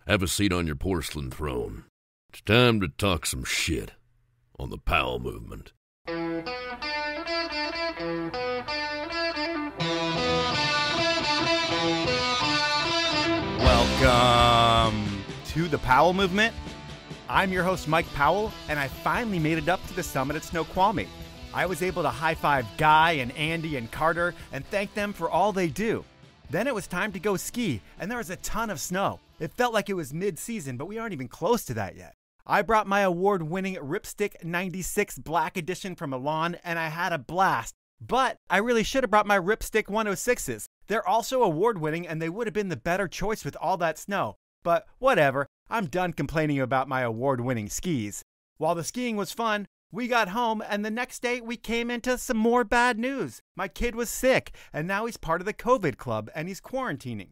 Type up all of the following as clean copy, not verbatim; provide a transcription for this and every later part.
Have a seat on your porcelain throne. It's time to talk some shit on the Powell movement. Welcome to the Powell movement. I'm your host, Mike Powell, and I finally made it up to the summit at Snoqualmie. I was able to high-five Guy and Andy and Carter and thank them for all they do. Then it was time to go ski, and there was a ton of snow. It felt like it was mid-season, but we aren't even close to that yet. I brought my award-winning Ripstick 96 Black Edition from Milan, and I had a blast. But I really should have brought my Ripstick 106s. They're also award-winning, and they would have been the better choice with all that snow. But whatever, I'm done complaining about my award-winning skis. While the skiing was fun, we got home, and the next day we came into some more bad news. My kid was sick, and now he's part of the COVID club, and he's quarantining.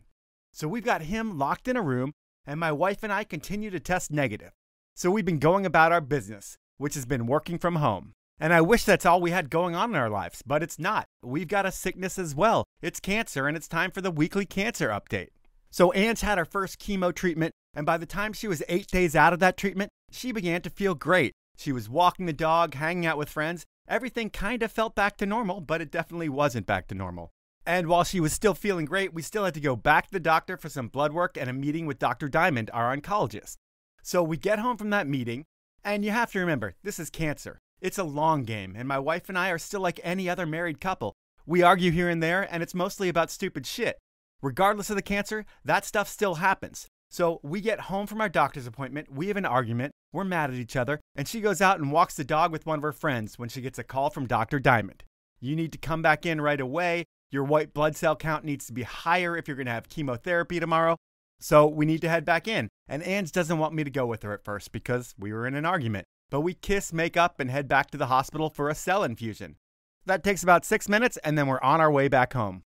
So we've got him locked in a room, and my wife and I continue to test negative. So we've been going about our business, which has been working from home. And I wish that's all we had going on in our lives, but it's not. We've got a sickness as well. It's cancer, and it's time for the weekly cancer update. So Ange had her first chemo treatment, and by the time she was 8 days out of that treatment, she began to feel great. She was walking the dog, hanging out with friends. Everything kind of felt back to normal, but it definitely wasn't back to normal. And while she was still feeling great, we still had to go back to the doctor for some blood work and a meeting with Dr. Diamond, our oncologist. So we get home from that meeting, and you have to remember, this is cancer. It's a long game, and my wife and I are still like any other married couple. We argue here and there, and it's mostly about stupid shit. Regardless of the cancer, that stuff still happens. So we get home from our doctor's appointment, we have an argument, we're mad at each other, and she goes out and walks the dog with one of her friends when she gets a call from Dr. Diamond. You need to come back in right away. Your white blood cell count needs to be higher if you're going to have chemotherapy tomorrow. So we need to head back in. And Ange doesn't want me to go with her at first because we were in an argument. But we kiss, make up, and head back to the hospital for a cell infusion. That takes about 6 minutes, and then we're on our way back home.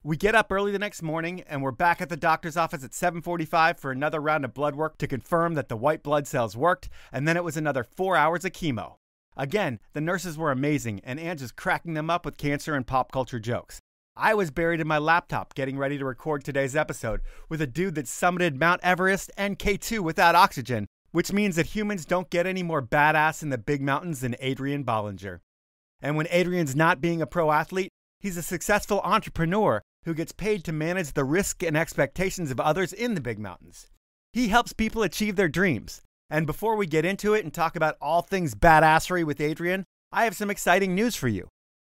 We get up early the next morning, and we're back at the doctor's office at 7:45 for another round of blood work to confirm that the white blood cells worked, and then it was another 4 hours of chemo. Again, the nurses were amazing, and Ange was cracking them up with cancer and pop culture jokes. I was buried in my laptop getting ready to record today's episode with a dude that summited Mount Everest and K2 without oxygen, which means that humans don't get any more badass in the big mountains than Adrian Ballinger. And when Adrian's not being a pro athlete, he's a successful entrepreneur who gets paid to manage the risk and expectations of others in the big mountains. He helps people achieve their dreams. And before we get into it and talk about all things badassery with Adrian, I have some exciting news for you.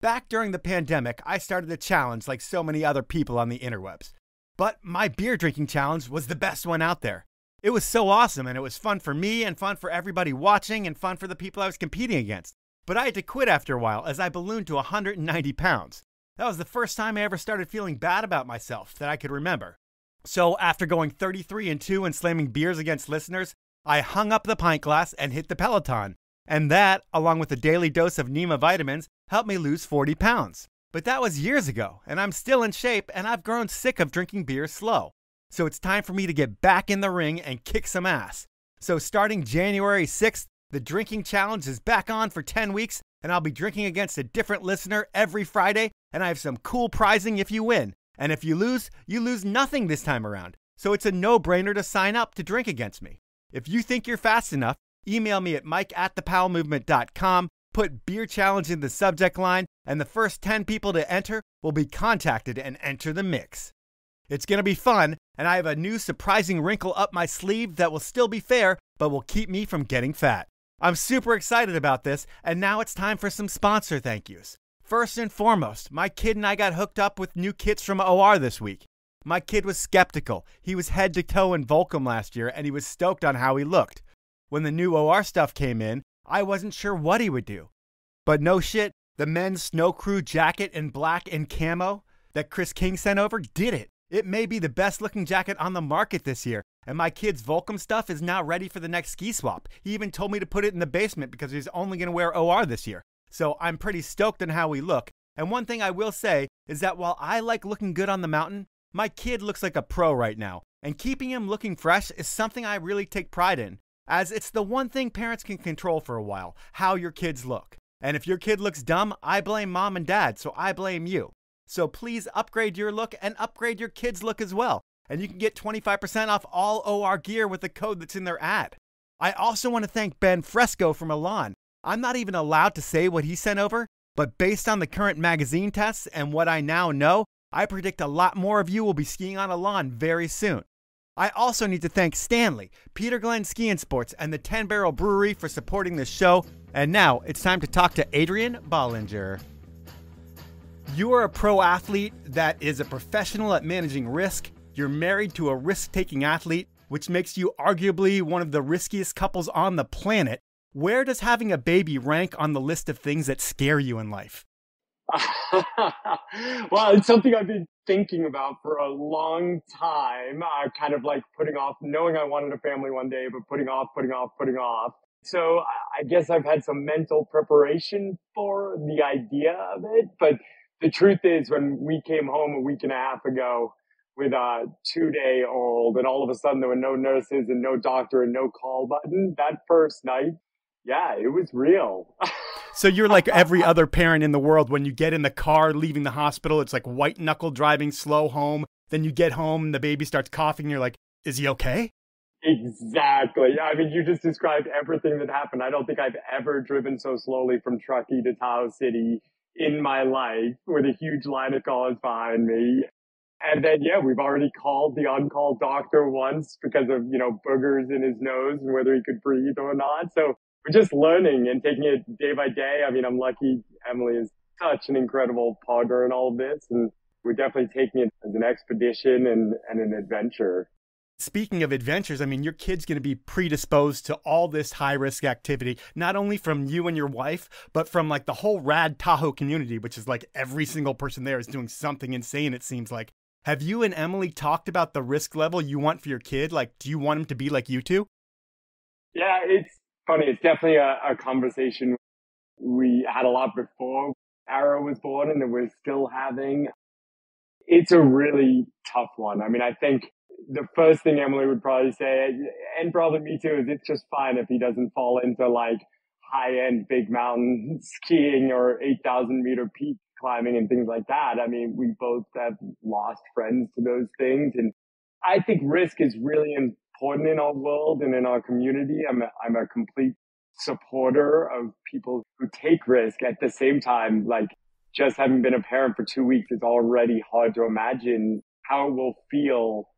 Back during the pandemic, I started a challenge like so many other people on the interwebs. But my beer drinking challenge was the best one out there. It was so awesome, and it was fun for me and fun for everybody watching and fun for the people I was competing against. But I had to quit after a while as I ballooned to 190 pounds. That was the first time I ever started feeling bad about myself that I could remember. So after going 33-2 and slamming beers against listeners, I hung up the pint glass and hit the Peloton. And that, along with a daily dose of Nema vitamins, helped me lose 40 pounds. But that was years ago, and I'm still in shape, and I've grown sick of drinking beer slow. So it's time for me to get back in the ring and kick some ass. So starting January 6th, the drinking challenge is back on for 10 weeks, and I'll be drinking against a different listener every Friday, and I have some cool prizing if you win. And if you lose nothing this time around. So it's a no-brainer to sign up to drink against me. If you think you're fast enough, email me at mike@thepowellmovement.com, put beer challenge in the subject line, and the first 10 people to enter will be contacted and enter the mix. It's going to be fun, and I have a new surprising wrinkle up my sleeve that will still be fair, but will keep me from getting fat. I'm super excited about this, and now it's time for some sponsor thank yous. First and foremost, my kid and I got hooked up with new kits from OR this week. My kid was skeptical. He was head to toe in Volcom last year, and he was stoked on how he looked. When the new OR stuff came in, I wasn't sure what he would do. But no shit, the men's snow crew jacket in black and camo that Chris King sent over did it. It may be the best looking jacket on the market this year, and my kid's Volcom stuff is now ready for the next ski swap. He even told me to put it in the basement because he's only going to wear OR this year. So I'm pretty stoked on how we look. And one thing I will say is that while I like looking good on the mountain, my kid looks like a pro right now. And keeping him looking fresh is something I really take pride in, as it's the one thing parents can control for a while, how your kids look. And if your kid looks dumb, I blame mom and dad, so I blame you. So please upgrade your look and upgrade your kids' look as well. and you can get 25% off all OR gear with the code that's in their ad. I also want to thank Ben Fresco from Milan. I'm not even allowed to say what he sent over, but based on the current magazine tests and what I now know, I predict a lot more of you will be skiing on a lawn very soon. I also need to thank Stanley, Peter Glenn Ski and Sports, and the 10 Barrel Brewery for supporting this show. And now it's time to talk to Adrian Ballinger. You are a pro athlete that is a professional at managing risk. You're married to a risk-taking athlete, which makes you arguably one of the riskiest couples on the planet. Where does having a baby rank on the list of things that scare you in life? Well, it's something I've been thinking about for a long time. Kind of like putting off, knowing I wanted a family one day, but putting off. So I guess I've had some mental preparation for the idea of it. But the truth is, when we came home a week and a half ago with a 2-day-old, and all of a sudden there were no nurses and no doctor and no call button, that first night, yeah, it was real. So you're like every other parent in the world. When you get in the car leaving the hospital, it's like white knuckle driving slow home. Then you get home, the baby starts coughing. You're like, is he okay? Exactly. I mean, you just described everything that happened. I don't think I've ever driven so slowly from Truckee to Tahoe City in my life with a huge line of cars behind me. And then, yeah, we've already called the on-call doctor once because of, boogers in his nose and whether he could breathe or not. So we're just learning and taking it day by day. I mean, I'm lucky Emily is such an incredible partner in all of this. And we're definitely taking it as an expedition and an adventure. Speaking of adventures, I mean, your kid's going to be predisposed to all this high-risk activity, not only from you and your wife, but from like the whole rad Tahoe community, which is like every single person there is doing something insane, it seems like. Have you and Emily talked about the risk level you want for your kid? Like, do you want him to be like you two? Yeah, it's funny. It's definitely a conversation we had a lot before Arrow was born and that we're still having. It's a really tough one. I mean, I think the first thing Emily would probably say, and probably me too, is it's just fine if he doesn't fall into like high-end big mountain skiing or 8,000 meter peak climbing and things like that. I mean, we both have lost friends to those things. And I think risk is really important in our world and in our community. I'm a complete supporter of people who take risk. At the same time, like just having been a parent for 2 weeks, it's already hard to imagine how it will feel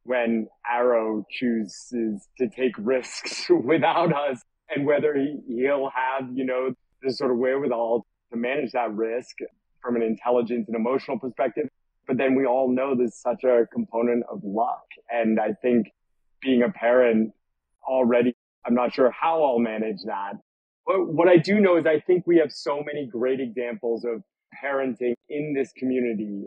when Arrow chooses to take risks without us, and whether he'll have, the sort of wherewithal to manage that risk from an intelligence and emotional perspective. But then we all know there's such a component of luck. And I think being a parent already, I'm not sure how I'll manage that. But what I do know is I think we have so many great examples of parenting in this community.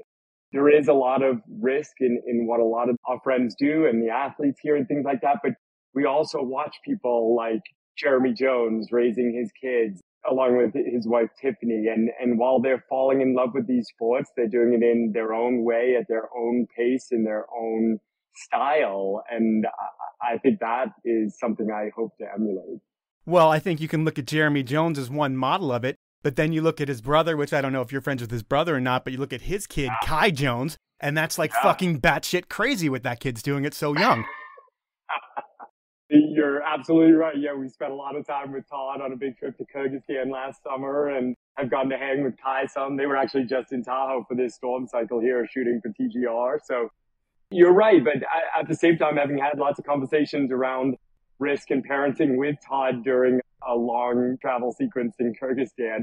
There is a lot of risk in what a lot of our friends do and the athletes here and things like that. But we also watch people like Jeremy Jones raising his kids along with his wife, Tiffany. And while they're falling in love with these sports, they're doing it in their own way, at their own pace, in their own style. And I think that is something I hope to emulate. Well, I think you can look at Jeremy Jones as one model of it. But then you look at his brother, which I don't know if you're friends with his brother or not, but you look at his kid, Kai Jones, and that's like fucking batshit crazy what that kid's doing it so young. You're absolutely right. Yeah, we spent a lot of time with Todd on a big trip to Kyrgyzstan last summer, and I've gotten to hang with Kai some. They were actually just in Tahoe for this storm cycle here shooting for TGR. So you're right. But at the same time, having had lots of conversations around risk and parenting with Todd during a long travel sequence in Kyrgyzstan,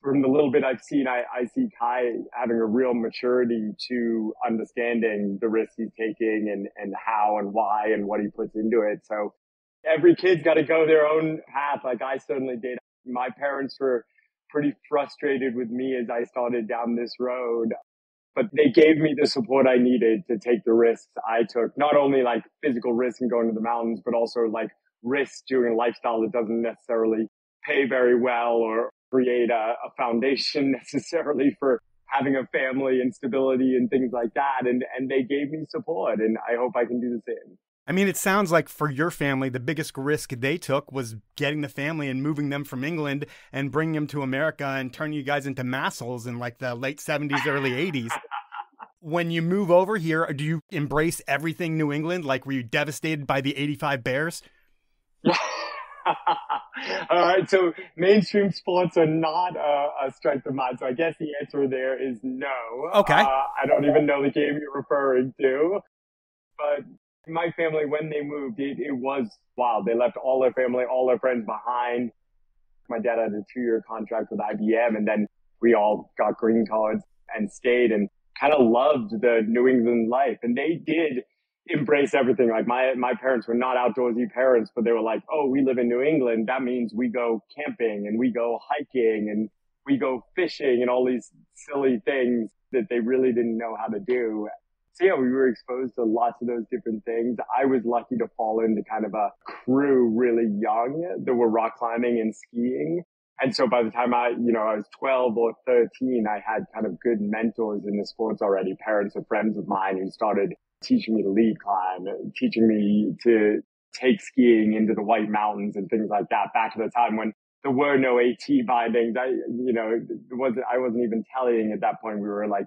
from the little bit I've seen, I see Kai having a real maturity to understanding the risks he's taking and how and why and what he puts into it. So every kid's got to go their own path, like I certainly did. My parents were pretty frustrated with me as I started down this road, but they gave me the support I needed to take the risks I took. Not only like physical risks and going to the mountains, but also like risks doing a lifestyle that doesn't necessarily pay very well or create a foundation necessarily for having a family and stability and things like that. And they gave me support, and I hope I can do the same. I mean, it sounds like for your family, the biggest risk they took was getting the family and moving them from England and bringing them to America and turning you guys into massholes in like the late 70s, early 80s. When you move over here, do you embrace everything New England? Like, were you devastated by the 85 Bears? All right, so mainstream sports are not a strength of mine, so I guess the answer there is no. Okay. I don't even know the game you're referring to, but my family, when they moved, it was wild. They left all their family, all their friends behind. My dad had a 2-year contract with IBM, and then we all got green cards and stayed and kind of loved the New England life. And they did embrace everything. Like my parents were not outdoorsy parents, but they were like, oh, we live in New England. That means we go camping and we go hiking and we go fishing and all these silly things that they really didn't know how to do. So yeah, we were exposed to lots of those different things. I was lucky to fall into kind of a crew really young that were rock climbing and skiing. And so by the time I was 12 or 13, I had kind of good mentors in the sports already, parents or friends of mine who started teaching me to lead climb, teaching me to take skiing into the White Mountains and things like that back at the time when there were no AT bindings. I wasn't even tellying at that point. We were like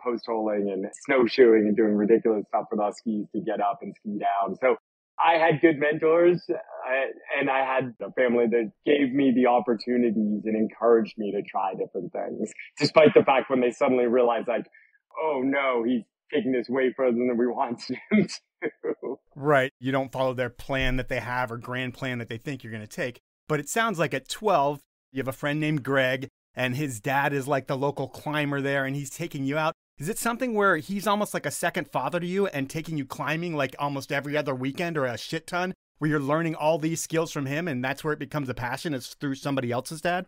post holing and snowshoeing and doing ridiculous stuff with our skis to get up and ski down. So I had good mentors and I had a family that gave me the opportunities and encouraged me to try different things, despite the fact when they suddenly realized like, oh no, he's taking this way further than we want him to. Right. You don't follow their plan that they have or grand plan that they think you're going to take. But it sounds like at 12, you have a friend named Greg and his dad is like the local climber there and he's taking you out. Is it something where he's almost like a second father to you and taking you climbing like almost every other weekend or a shit ton where you're learning all these skills from him and that's where it becomes a passion? It's through somebody else's dad?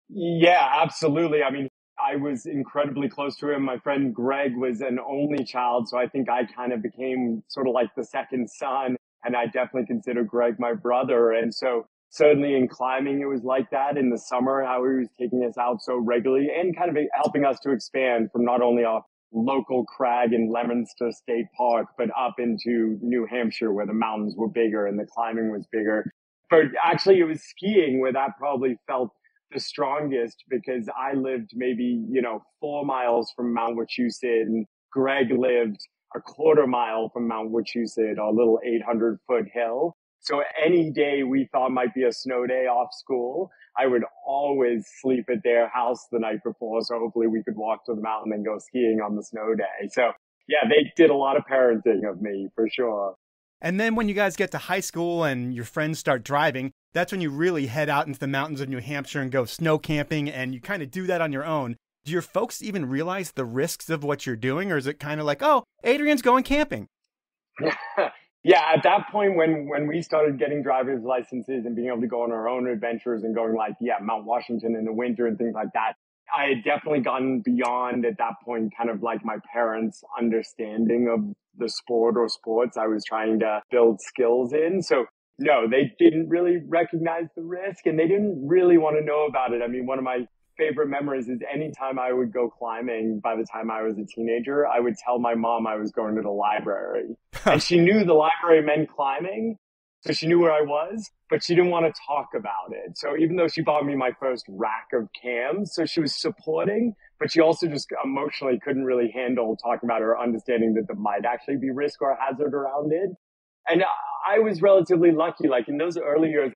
Yeah, absolutely. I mean, I was incredibly close to him. My friend Greg was an only child, so I think I kind of became sort of like the second son, and I definitely consider Greg my brother. And so certainly in climbing, it was like that. In the summer, how he was taking us out so regularly and kind of helping us to expand from not only our local crag in Leominster State Park, but up into New Hampshire where the mountains were bigger and the climbing was bigger. But actually, it was skiing where that probably felt the strongest because I lived maybe, 4 miles from Mount Wachusett and Greg lived a quarter mile from Mount Wachusett, our little 800-foot hill. So any day we thought might be a snow day off school, I would always sleep at their house the night before. So hopefully we could walk to the mountain and go skiing on the snow day. So yeah, they did a lot of parenting of me for sure. And then when you guys get to high school and your friends start driving, that's when you really head out into the mountains of New Hampshire and go snow camping, and you kind of do that on your own. Do your folks even realize the risks of what you're doing, or is it kind of like, oh, Adrian's going camping? Yeah, at that point when we started getting driver's licenses and being able to go on our own adventures and going like, Mount Washington in the winter and things like that, I had definitely gotten beyond at that point kind of like my parents' understanding of the sport or sports I was trying to build skills in. So no, they didn't really recognize the risk and they didn't really want to know about it. I mean, one of my favorite memories is anytime I would go climbing by the time I was a teenager, I would tell my mom I was going to the library. And she knew the library meant climbing, so she knew where I was, but she didn't want to talk about it. So even though she bought me my first rack of cams, so she was supporting, but she also just emotionally couldn't really handle talking about it or understanding that there might actually be risk or hazard around it. And I was relatively lucky. Like in those early years,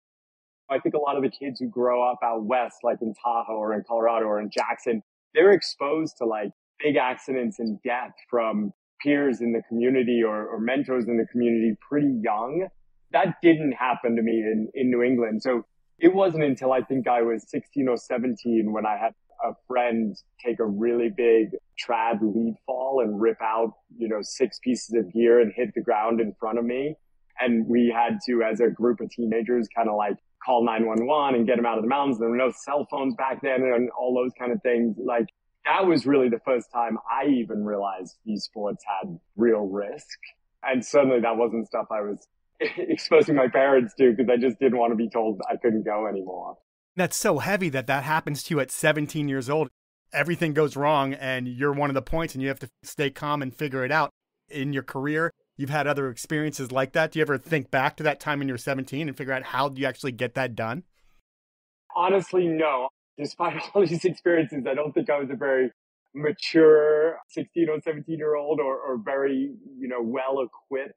I think a lot of the kids who grow up out west, like in Tahoe or in Colorado or in Jackson, they're exposed to like big accidents and death from peers in the community or mentors in the community pretty young. That didn't happen to me in New England. So it wasn't until I think I was 16 or 17 when I had a friend take a really big trad lead fall and rip out, 6 pieces of gear and hit the ground in front of me. And we had to, as a group of teenagers, kind of like call 911 and get them out of the mountains. There were no cell phones back then and all those kind of things. Like that was really the first time I even realized these sports had real risk. And suddenly that wasn't stuff I was exposing my parents to because I just didn't want to be told I couldn't go anymore. That's so heavy that happens to you at 17 years old. Everything goes wrong and you're one of the points and you have to stay calm and figure it out. In your career, you've had other experiences like that. Do you ever think back to that time when you were 17 and figure out how do you actually get that done? Honestly, no. Despite all these experiences, I don't think I was a very mature 16 or 17-year-old or very, well equipped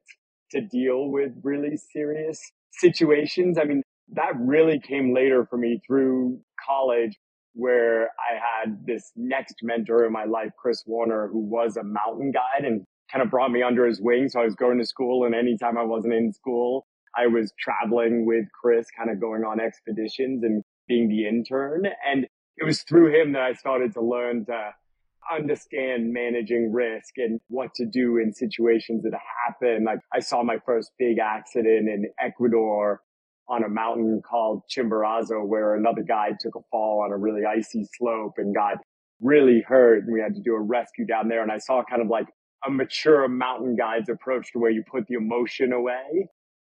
to deal with really serious situations. I mean, that really came later for me through college, where I had this next mentor in my life, Chris Warner, who was a mountain guide and kind of brought me under his wing. So I was going to school, and anytime I wasn't in school, I was traveling with Chris, kind of going on expeditions and being the intern. And it was through him that I started to learn to understand managing risk and what to do in situations that happen. Like, I saw my first big accident in Ecuador on a mountain called Chimborazo, where another guy took a fall on a really icy slope and got really hurt. And we had to do a rescue down there. And I saw kind of like a mature mountain guide's approach to where you put the emotion away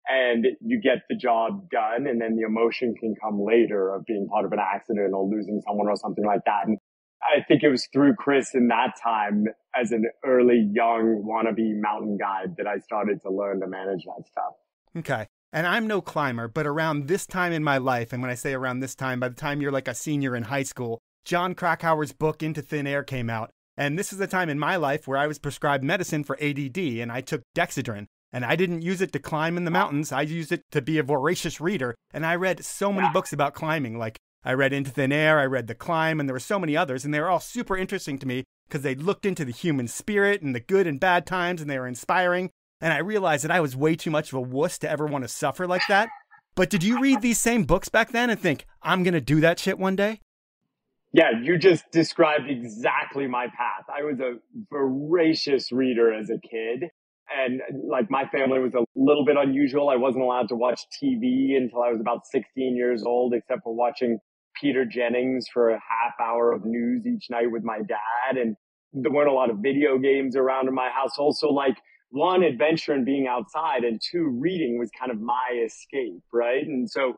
and you get the job done. And then the emotion can come later of being part of an accident or losing someone or something like that. And I think it was through Chris in that time as an early young wannabe mountain guide that I started to learn to manage that stuff. Okay. And I'm no climber, but around this time in my life, and when I say around this time, by the time you're like a senior in high school, John Krakauer's book Into Thin Air came out. And this is the time in my life where I was prescribed medicine for ADD, and I took Dexedrine. And I didn't use it to climb in the mountains. I used it to be a voracious reader. And I read so many books about climbing. Like, I read Into Thin Air, I read The Climb, and there were so many others. And they were all super interesting to me because they looked into the human spirit and the good and bad times, and they were inspiring. And I realized that I was way too much of a wuss to ever want to suffer like that. But did you read these same books back then and think, I'm going to do that shit one day? Yeah, you just described exactly my path. I was a voracious reader as a kid. And like, my family was a little bit unusual. I wasn't allowed to watch TV until I was about 16 years old, except for watching Peter Jennings for a half hour of news each night with my dad. And there weren't a lot of video games around in my household. So like, one, adventure and being outside, and two, reading was kind of my escape, right? And so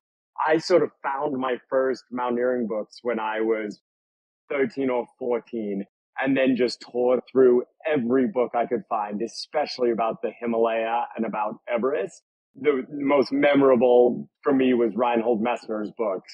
I sort of found my first mountaineering books when I was 13 or 14, and then just tore through every book I could find, especially about the Himalaya and about Everest. The most memorable for me was Reinhold Messner's books.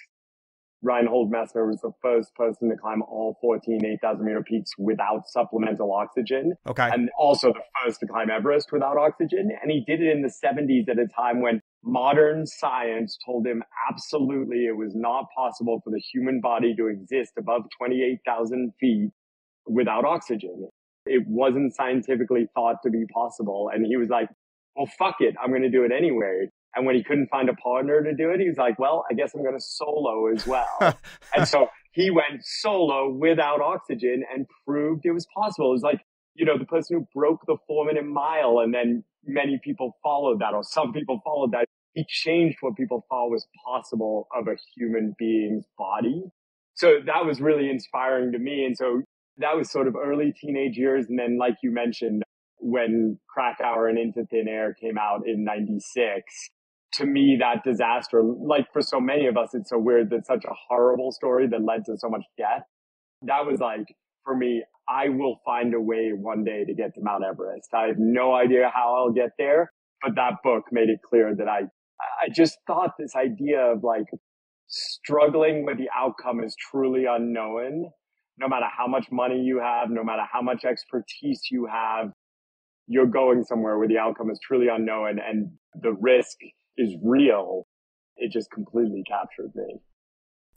Reinhold Messner was the first person to climb all 14 8,000 meter peaks without supplemental oxygen. Okay. And also the first to climb Everest without oxygen. And he did it in the 70s at a time when modern science told him absolutely it was not possible for the human body to exist above 28,000 feet without oxygen. It wasn't scientifically thought to be possible. And he was like, well, fuck it, I'm going to do it anyway. And when he couldn't find a partner to do it, he was like, well, I guess I'm going to solo as well. And so he went solo without oxygen and proved it was possible. It was like, the person who broke the 4-minute mile, and then many people followed that, or some people followed that. He changed what people thought was possible of a human being's body. So that was really inspiring to me. And so that was sort of early teenage years. And then, like you mentioned, when Krakauer and Into Thin Air came out in 96, to me, that disaster, like for so many of us, it's so weird that such a horrible story that led to so much death. That was like, for me, I will find a way one day to get to Mount Everest. I have no idea how I'll get there, but that book made it clear that I just thought this idea of like struggling with the outcome is truly unknown. No matter how much money you have, no matter how much expertise you have, you're going somewhere where the outcome is truly unknown and the risk is real. It just completely captured me.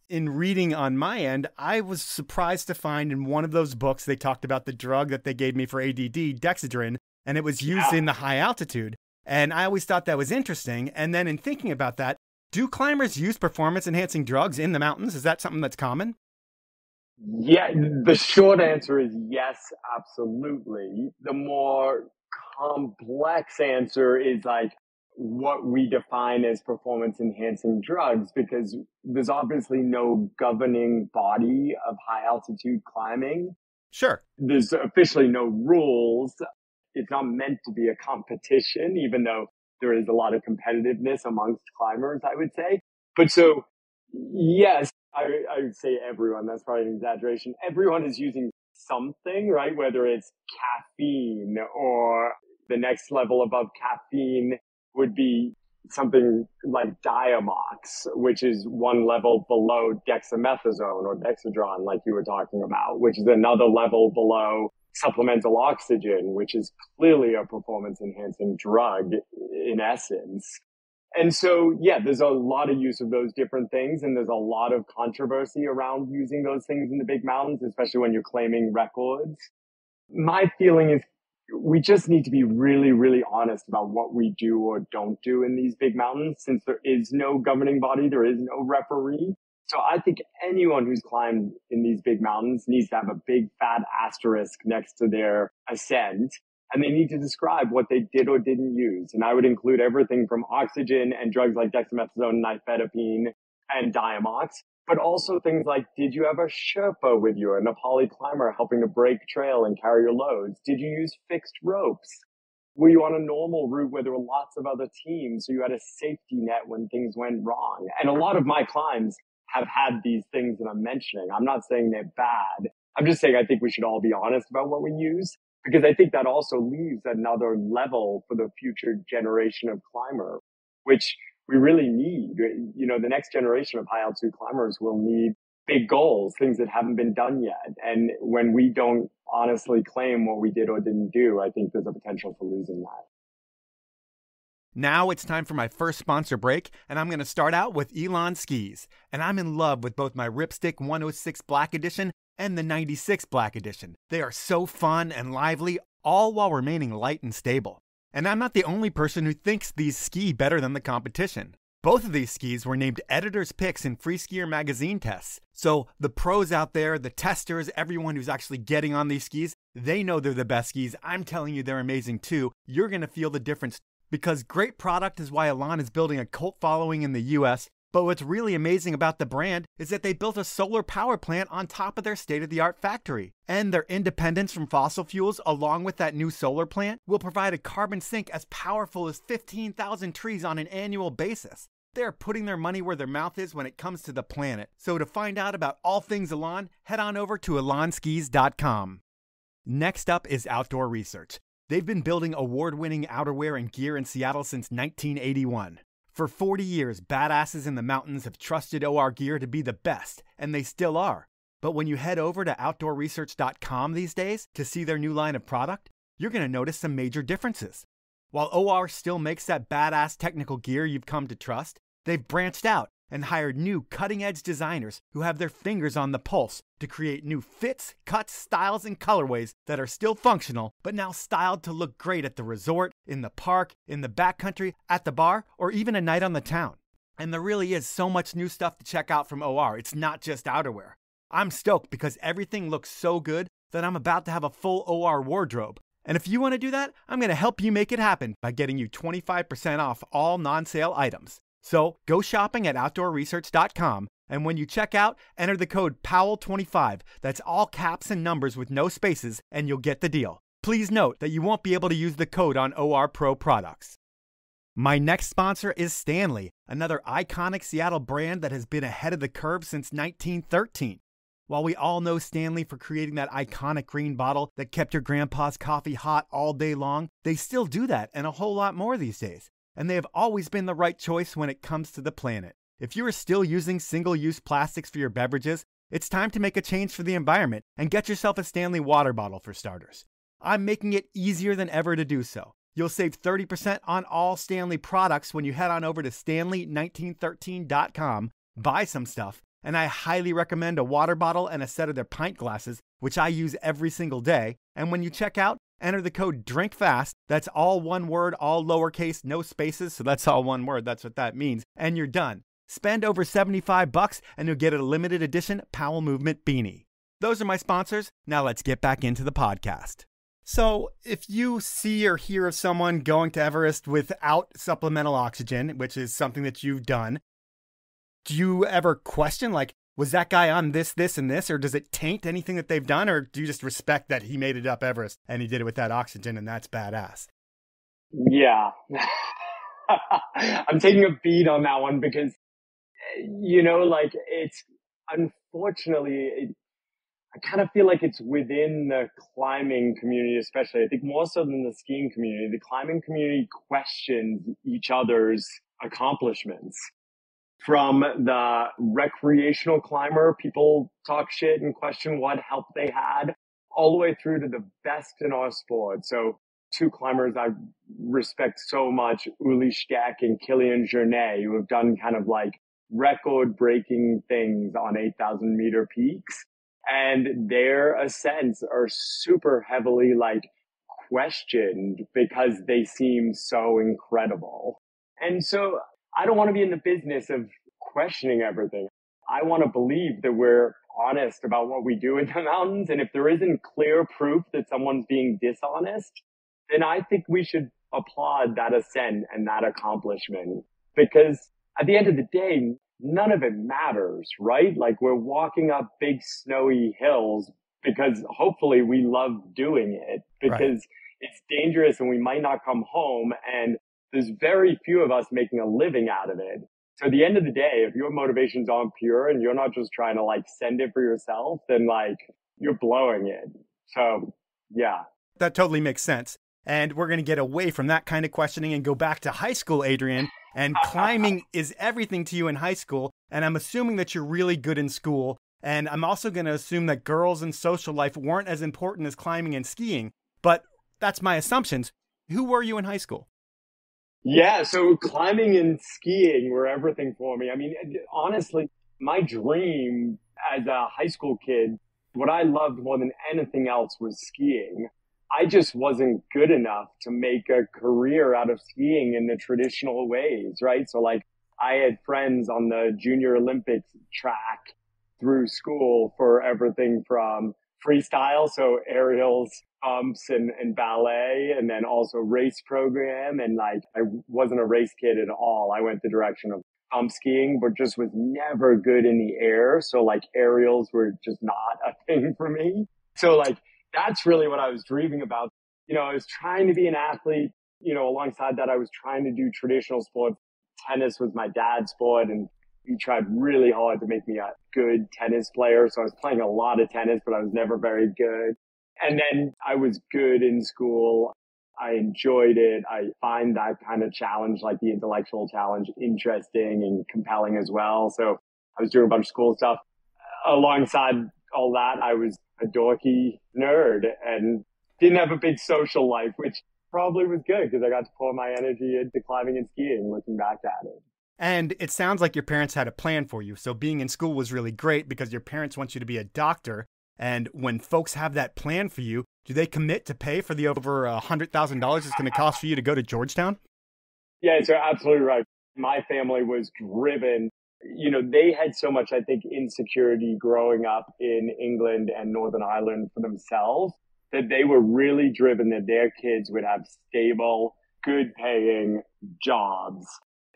In reading on my end, I was surprised to find in one of those books, they talked about the drug that they gave me for ADD, Dexedrine, and it was used in the high altitude. And I always thought that was interesting. And then in thinking about that, do climbers use performance enhancing drugs in the mountains? Is that something that's common? Yeah, the short answer is yes, absolutely. The more complex answer is like what we define as performance enhancing drugs, because there's obviously no governing body of high altitude climbing. Sure. There's officially no rules. It's not meant to be a competition, even though there is a lot of competitiveness amongst climbers, I would say. But so, yes, I would say everyone, that's probably an exaggeration. Everyone is using something, right? Whether it's caffeine or the next level above caffeine would be something like Diamox, which is one level below dexamethasone or dexedrine, like you were talking about, which is another level below supplemental oxygen, which is clearly a performance enhancing drug in essence. And so, yeah, there's a lot of use of those different things, and there's a lot of controversy around using those things in the big mountains, especially when you're claiming records. My feeling is we just need to be really, really honest about what we do or don't do in these big mountains, since there is no governing body, there is no referee. So I think anyone who's climbed in these big mountains needs to have a big fat asterisk next to their ascent, and they need to describe what they did or didn't use. And I would include everything from oxygen and drugs like dexamethasone, nifedipine, and Diamox, but also things like, did you have a Sherpa with you, a Nepali climber helping to break trail and carry your loads? Did you use fixed ropes? Were you on a normal route where there were lots of other teams, so you had a safety net when things went wrong? And a lot of my climbs have had these things that I'm mentioning. I'm not saying they're bad. I'm just saying I think we should all be honest about what we use, because I think that also leaves another level for the future generation of climber, which we really need. You know, the next generation of high altitude climbers will need big goals, things that haven't been done yet. And when we don't honestly claim what we did or didn't do, I think there's a potential for losing that. Now it's time for my first sponsor break, and I'm going to start out with Elon Skis. And I'm in love with both my Ripstick 106 Black Edition and the 96 Black Edition. They are so fun and lively, all while remaining light and stable. And I'm not the only person who thinks these ski better than the competition. Both of these skis were named Editor's Picks in Free Skier magazine tests. So the pros out there, the testers, everyone who's actually getting on these skis, they know they're the best skis. I'm telling you they're amazing too. You're going to feel the difference, because great product is why Elan is building a cult following in the US. But what's really amazing about the brand is that they built a solar power plant on top of their state-of-the-art factory. And their independence from fossil fuels, along with that new solar plant, will provide a carbon sink as powerful as 15,000 trees on an annual basis. They're putting their money where their mouth is when it comes to the planet. So to find out about all things Elan, head on over to elanskis.com. Next up is Outdoor Research. They've been building award-winning outerwear and gear in Seattle since 1981. For 40 years, badasses in the mountains have trusted OR gear to be the best, and they still are. But when you head over to outdoorresearch.com these days to see their new line of product, you're going to notice some major differences. While OR still makes that badass technical gear you've come to trust, they've branched out and hired new cutting-edge designers who have their fingers on the pulse to create new fits, cuts, styles, and colorways that are still functional, but now styled to look great at the resort, in the park, in the backcountry, at the bar, or even a night on the town. And there really is so much new stuff to check out from OR. It's not just outerwear. I'm stoked because everything looks so good that I'm about to have a full OR wardrobe. And if you want to do that, I'm going to help you make it happen by getting you 25% off all non-sale items. So go shopping at outdoorresearch.com, and when you check out, enter the code POWEL25. That's all caps and numbers with no spaces, and you'll get the deal. Please note that you won't be able to use the code on OR Pro products. My next sponsor is Stanley, another iconic Seattle brand that has been ahead of the curve since 1913. While we all know Stanley for creating that iconic green bottle that kept your grandpa's coffee hot all day long, they still do that and a whole lot more these days. And they have always been the right choice when it comes to the planet. If you are still using single-use plastics for your beverages, it's time to make a change for the environment and get yourself a Stanley water bottle for starters. I'm making it easier than ever to do so. You'll save 30% on all Stanley products when you head on over to stanley1913.com, buy some stuff, and I highly recommend a water bottle and a set of their pint glasses, which I use every single day. And when you check out, enter the code DRINKFAST. That's all one word, all lowercase, no spaces. So that's all one word. That's what that means. And you're done. Spend over $75 and you'll get a limited edition Powell Movement beanie. Those are my sponsors. Now let's get back into the podcast. So if you see or hear of someone going to Everest without supplemental oxygen, which is something that you've done, do you ever question, like, was that guy on this, and this, or does it taint anything that they've done, or do you just respect that he made it up Everest and he did it with that oxygen and that's badass? Yeah. I'm taking a beat on that one because, it's unfortunately, I kind of feel like it's within the climbing community, especially. I think more so than the skiing community. The climbing community questions each other's accomplishments. From the recreational climber, people talk shit and question what help they had, all the way through to the best in our sport. So two climbers I respect so much, Uli Steck and Kilian Jornet, who have done kind of like record-breaking things on 8,000 meter peaks. And their ascents are super heavily like questioned because they seem so incredible. And so I don't want to be in the business of questioning everything. I want to believe that we're honest about what we do in the mountains. And if there isn't clear proof that someone's being dishonest, then I think we should applaud that ascent and that accomplishment, because at the end of the day, none of it matters, right? Like, we're walking up big snowy hills because hopefully we love doing it, because it's dangerous and we might not come home, and there's very few of us making a living out of it. So at the end of the day, if your motivations aren't pure and you're not just trying to like send it for yourself, then like you're blowing it. So yeah. That totally makes sense. And we're going to get away from that kind of questioning and go back to high school, Adrian. And climbing is everything to you in high school. And I'm assuming that you're really good in school. And I'm also going to assume that girls and social life weren't as important as climbing and skiing. But that's my assumptions. Who were you in high school? Yeah, so climbing and skiing were everything for me. I mean, honestly, my dream as a high school kid, what I loved more than anything else was skiing. I just wasn't good enough to make a career out of skiing in the traditional ways, right? So like, I had friends on the Junior Olympics track through school for everything from freestyle, so aerials, bumps and ballet, and then also race program. And like, I wasn't a race kid at all. I went the direction of bump skiing, but just was never good in the air. So like, aerials were just not a thing for me. So like, that's really what I was dreaming about. You know, I was trying to be an athlete. You know, alongside that, I was trying to do traditional sports. Tennis was my dad's sport, and he tried really hard to make me a good tennis player. So I was playing a lot of tennis, but I was never very good. And then I was good in school. I enjoyed it. I find that kind of challenge, like the intellectual challenge, interesting and compelling as well. So I was doing a bunch of school stuff. Alongside all that, I was a dorky nerd and didn't have a big social life, which probably was good because I got to pour my energy into climbing and skiing, looking back at it. And it sounds like your parents had a plan for you. So being in school was really great because your parents want you to be a doctor. And when folks have that plan for you, do they commit to pay for the over $100,000 it's going to cost for you to go to Georgetown? Yeah, so absolutely right. My family was driven. You know, they had so much, I think, insecurity growing up in England and Northern Ireland for themselves that they were really driven that their kids would have stable, good paying jobs.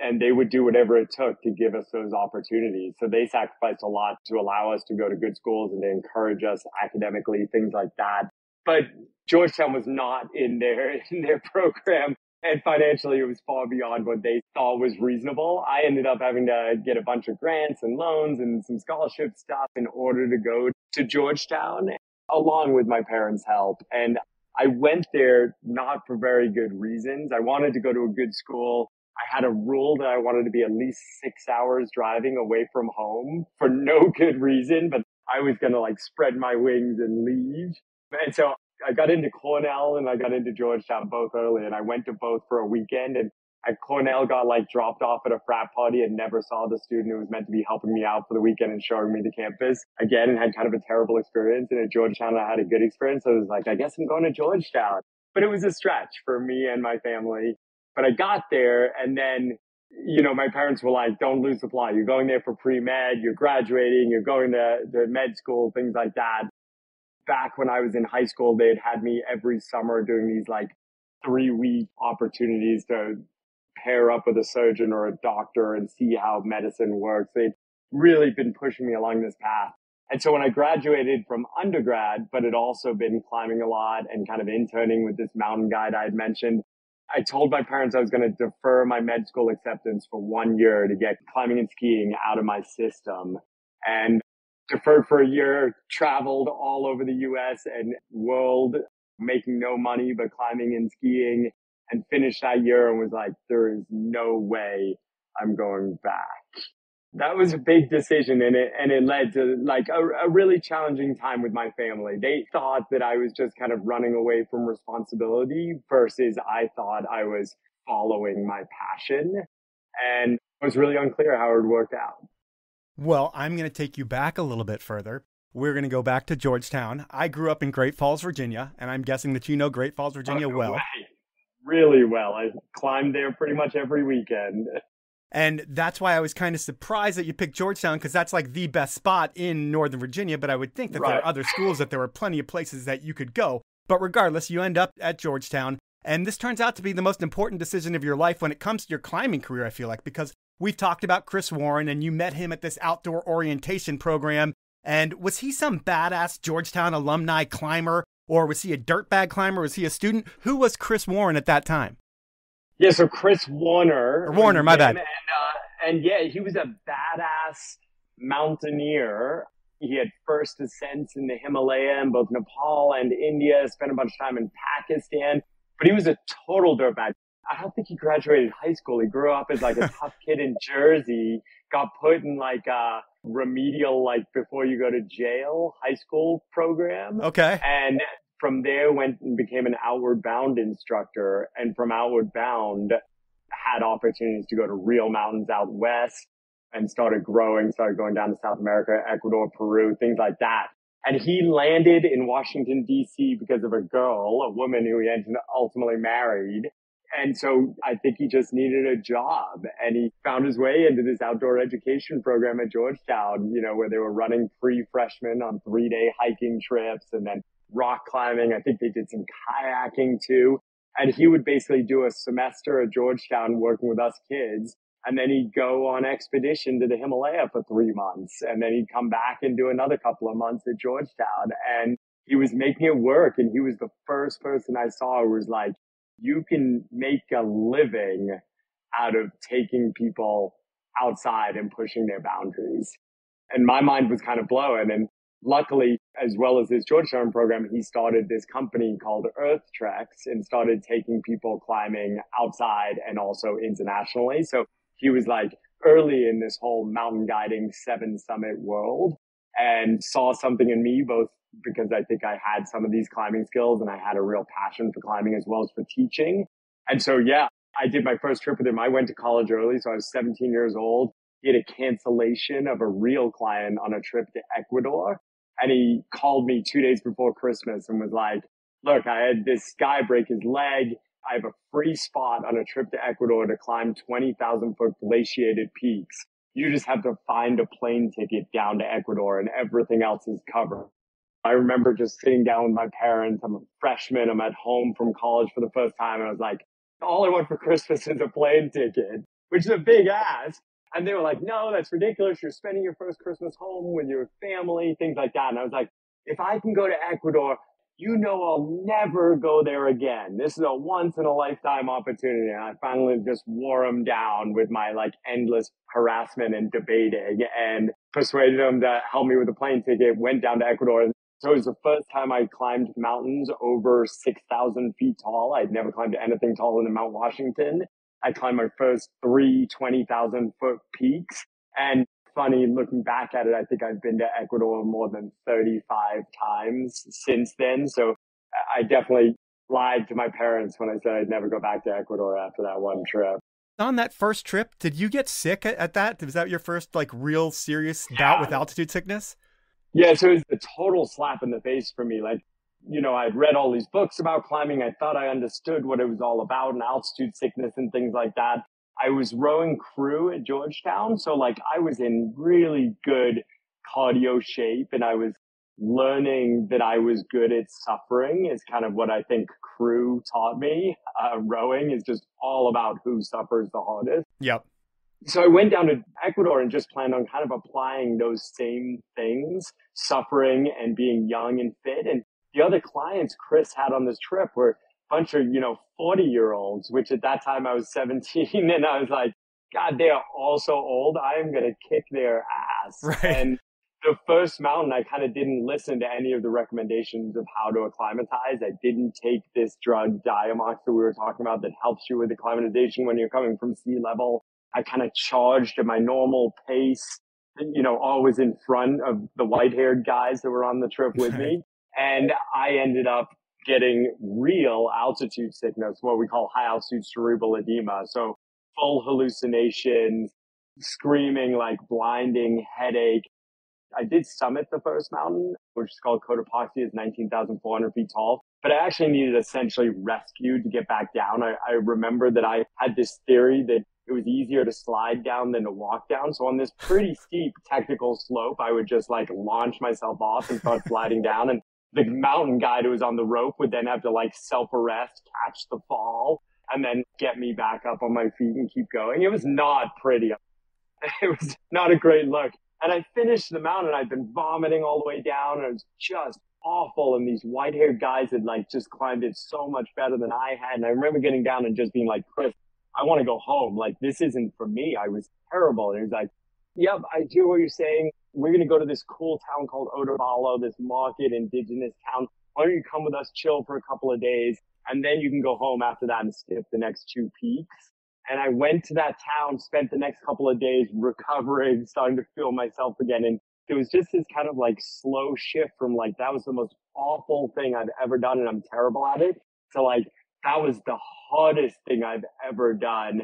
And they would do whatever it took to give us those opportunities. So they sacrificed a lot to allow us to go to good schools and to encourage us academically, things like that. But Georgetown was not in their program. And financially, it was far beyond what they thought was reasonable. I ended up having to get a bunch of grants and loans and some scholarship stuff in order to go to Georgetown, along with my parents' help. And I went there not for very good reasons. I wanted to go to a good school. I had a rule that I wanted to be at least 6 hours driving away from home for no good reason, but I was going to like spread my wings and leave. And so I got into Cornell and I got into Georgetown both early, and I went to both for a weekend. And at Cornell got like dropped off at a frat party and never saw the student who was meant to be helping me out for the weekend and showing me the campus again, and had kind of a terrible experience. And at Georgetown, I had a good experience. So I was like, I guess I'm going to Georgetown. But it was a stretch for me and my family. But I got there, and then, you know, my parents were like, don't lose the plot. You're going there for pre-med, you're graduating, you're going to med school, things like that. Back when I was in high school, they had me every summer doing these like 3-week opportunities to pair up with a surgeon or a doctor and see how medicine works. They'd really been pushing me along this path. And so when I graduated from undergrad, but had also been climbing a lot and kind of interning with this mountain guide I had mentioned, I told my parents I was going to defer my med school acceptance for 1 year to get climbing and skiing out of my system, and deferred for a year, traveled all over the US and world, making no money, but climbing and skiing, and finished that year and was like, there is no way I'm going back. That was a big decision, and it led to like a really challenging time with my family. They thought that I was just kind of running away from responsibility versus I thought I was following my passion. And it was really unclear how it would work out. Well, I'm going to take you back a little bit further. We're going to go back to Georgetown. I grew up in Great Falls, Virginia, and I'm guessing that you know Great Falls, Virginia well. Really well. I climbed there pretty much every weekend. And that's why I was kind of surprised that you picked Georgetown, because that's like the best spot in Northern Virginia. But I would think that there are other schools, that there were plenty of places that you could go. But regardless, you end up at Georgetown. And this turns out to be the most important decision of your life when it comes to your climbing career, I feel like, because we've talked about Chris Warren and you met him at this outdoor orientation program. And was he some badass Georgetown alumni climber, or was he a dirtbag climber? Was he a student? Who was Chris Warren at that time? Yeah, so Chris Warner. Or Warner, my bad. And yeah, he was a badass mountaineer. He had first ascents in the Himalaya in both Nepal and India, spent a bunch of time in Pakistan, but he was a total dirtbag. I don't think he graduated high school. He grew up as like a tough kid in Jersey, got put in like a remedial, like before you go to jail, high school program. Okay. And from there went and became an Outward Bound instructor. And from Outward Bound had opportunities to go to real mountains out west and started going down to South America, Ecuador, Peru, things like that. And he landed in Washington, D.C. because of a woman who he ultimately married. And so I think he just needed a job, and he found his way into this outdoor education program at Georgetown, where they were running free freshmen on 3-day hiking trips and then rock climbing. I think they did some kayaking too. And he would basically do a semester at Georgetown working with us kids. And then he'd go on expedition to the Himalaya for 3 months. And then he'd come back and do another couple of months at Georgetown. And he was making it work. And he was the first person I saw who was like, you can make a living out of taking people outside and pushing their boundaries. And my mind was kind of blown. And luckily, as well as his Georgetown program, he started this company called Earth Treks and started taking people climbing outside and also internationally. So he was like early in this whole mountain guiding 7 summit world and saw something in me, both because I think I had some of these climbing skills and I had a real passion for climbing as well as for teaching. And so, yeah, I did my first trip with him. I went to college early, so I was 17 years old. He had a cancellation of a real client on a trip to Ecuador. And he called me 2 days before Christmas and was like, look, I had this guy break his leg. I have a free spot on a trip to Ecuador to climb 20,000 foot glaciated peaks. You just have to find a plane ticket down to Ecuador and everything else is covered. I remember just sitting down with my parents. I'm a freshman. I'm at home from college for the first time. And I was like, all I want for Christmas is a plane ticket, which is a big ask. And they were like, no, that's ridiculous. You're spending your first Christmas home with your family, things like that. And I was like, if I can go to Ecuador, I'll never go there again. This is a once in a lifetime opportunity. And I finally just wore them down with my like endless harassment and debating and persuaded them to help me with the plane ticket, went down to Ecuador. So it was the first time I climbed mountains over 6,000 feet tall. I'd never climbed anything taller than Mount Washington. I climbed my first 3 20,000 foot peaks. And funny, looking back at it, I think I've been to Ecuador more than 35 times since then. So I definitely lied to my parents when I said I'd never go back to Ecuador after that one trip. On that first trip, did you get sick at that? Was that your first like real serious bout with altitude sickness? Yeah, so it was a total slap in the face for me. Like, I'd read all these books about climbing. I thought I understood what it was all about and altitude sickness and things like that. I was rowing crew at Georgetown. So like I was in really good cardio shape and I was learning that I was good at suffering is kind of what I think crew taught me. Rowing is just all about who suffers the hardest. Yep. So I went down to Ecuador and just planned on kind of applying those same things, suffering and being young and fit. And the other clients Chris had on this trip were a bunch of, 40-year-olds, which at that time I was 17. And I was like, God, they are all so old. I am going to kick their ass. Right. And the first mountain, I kind of didn't listen to any of the recommendations of how to acclimatize. I didn't take this drug, Diamox, that we were talking about that helps you with acclimatization when you're coming from sea level. I kind of charged at my normal pace, always in front of the white-haired guys that were on the trip with me. And I ended up getting real altitude sickness, what we call high altitude cerebral edema. So full hallucinations, screaming, like blinding headache. I did summit the first mountain, which is called Cotopaxi. It's 19,400 feet tall. But I actually needed essentially rescue to get back down. I remember that I had this theory that it was easier to slide down than to walk down. So on this pretty steep technical slope, I would just like launch myself off and start sliding down. And the mountain guide who was on the rope would then have to like self-arrest, catch the fall, and then get me back up on my feet and keep going. It was not pretty. It was not a great look. And I finished the mountain. I'd been vomiting all the way down. It was just awful. And these white-haired guys had like just climbed it so much better than I had. And I remember getting down and just being like, Chris, I want to go home. Like, this isn't for me. I was terrible. And he was like, yep, I hear what you're saying. We're going to go to this cool town called Otavalo, this market, indigenous town. Why don't you come with us, chill for a couple of days, and then you can go home after that and skip the next 2 peaks. And I went to that town, spent the next couple of days recovering, starting to feel myself again. And it was just this kind of like slow shift from like, that was the most awful thing I've ever done and I'm terrible at it. So like, that was the hardest thing I've ever done,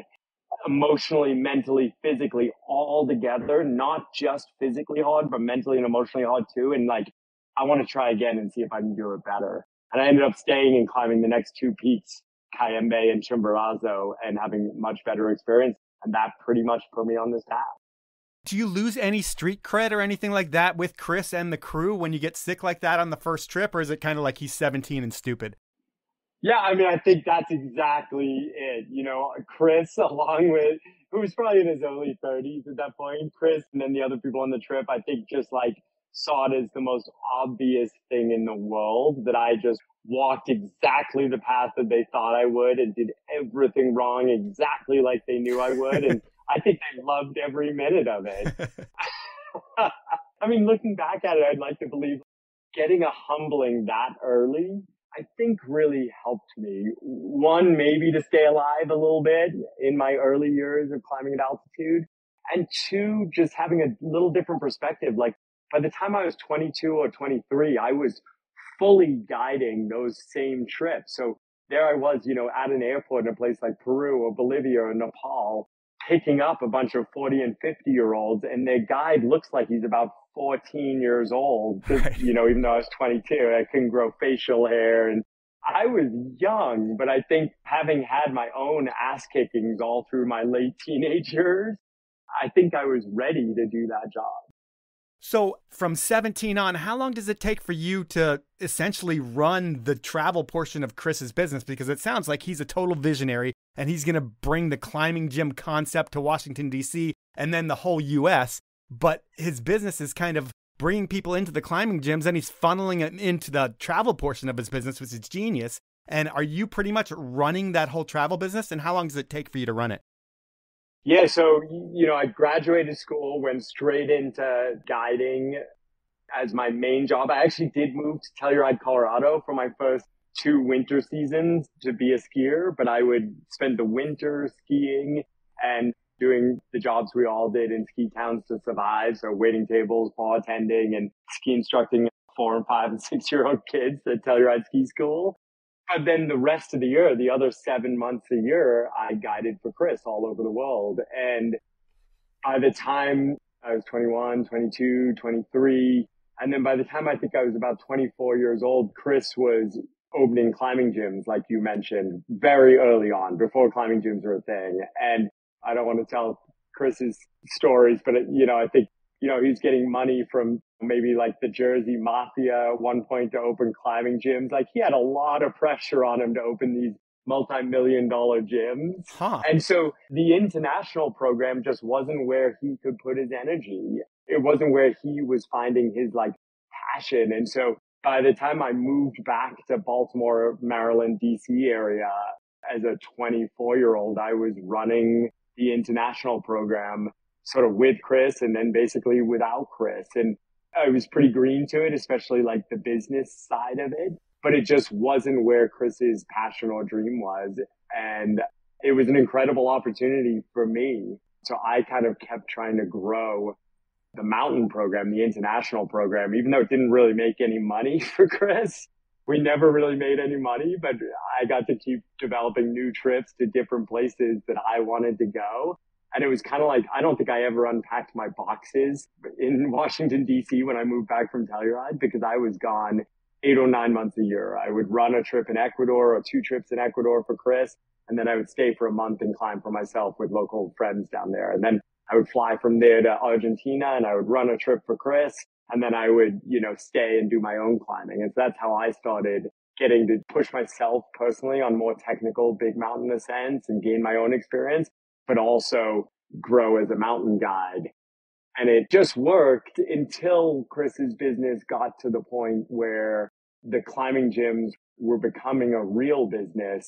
emotionally, mentally, physically, all together, not just physically hard, but mentally and emotionally hard too. And like, I want to try again and see if I can do it better. And I ended up staying and climbing the next 2 peaks, Cayambe and Chimborazo, and having much better experience. And that pretty much put me on this path. Do you lose any street cred or anything like that with Chris and the crew when you get sick like that on the first trip? Or is it kind of like he's 17 and stupid? Yeah, I mean, I think that's exactly it. Chris, along with, who was probably in his early 30s at that point, Chris, and then the other people on the trip, I think just like saw it as the most obvious thing in the world that I just walked exactly the path that they thought I would and did everything wrong exactly like they knew I would. And I think they loved every minute of it. I mean, looking back at it, I'd like to believe getting a humbling that early, I think really helped me. One, maybe to stay alive a little bit in my early years of climbing at altitude. And two, just having a little different perspective. Like by the time I was 22 or 23, I was fully guiding those same trips. So there I was, at an airport in a place like Peru or Bolivia or Nepal, picking up a bunch of 40 and 50-year-olds, and their guide looks like he's about 14 years old. Right. Even though I was 22, I couldn't grow facial hair, and I was young. But I think having had my own ass kickings all through my late teenage years, I think I was ready to do that job. So from 17 on, how long does it take for you to essentially run the travel portion of Chris's business? Because it sounds like he's a total visionary and he's going to bring the climbing gym concept to Washington, D.C. and then the whole U.S. But his business is kind of bringing people into the climbing gyms and he's funneling it into the travel portion of his business, which is genius. And are you pretty much running that whole travel business? And how long does it take for you to run it? Yeah, so, I graduated school, went straight into guiding as my main job. I actually did move to Telluride, Colorado for my first 2 winter seasons to be a skier, but I would spend the winter skiing and doing the jobs we all did in ski towns to survive. So waiting tables, bartending, and ski instructing 4 and 5 and 6-year-old kids at Telluride Ski School. But then the rest of the year, the other 7 months a year, I guided for Chris all over the world. And by the time I was 21, 22, 23, and then by the time I think I was about 24 years old, Chris was opening climbing gyms, like you mentioned, very early on, before climbing gyms were a thing. And I don't want to tell Chris's stories, but, I think, he was getting money from maybe like the Jersey Mafia at one point to open climbing gyms. Like he had a lot of pressure on him to open these multi-million-dollar gyms. Huh. And so the international program just wasn't where he could put his energy. It wasn't where he was finding his like passion. And so by the time I moved back to Baltimore, Maryland, DC area as a 24-year-old, I was running the international program sort of with Chris and then basically without Chris. And I was pretty green to it, especially like the business side of it, but it just wasn't where Chris's passion or dream was. And it was an incredible opportunity for me So I kind of kept trying to grow the mountain program, the international program, even though it didn't really make any money for Chris. We never really made any money, but I got to keep developing new trips to different places that I wanted to go. And it was kind of like, I don't think I ever unpacked my boxes in Washington, D.C. when I moved back from Telluride, because I was gone 8 or 9 months a year. I would run a trip in Ecuador or 2 trips in Ecuador for Chris. And then I would stay for a month and climb for myself with local friends down there. And then I would fly from there to Argentina and I would run a trip for Chris. And then I would, stay and do my own climbing. And so that's how I started getting to push myself personally on more technical big mountain ascents and gain my own experience, but also grow as a mountain guide. And it just worked until Chris's business got to the point where the climbing gyms were becoming a real business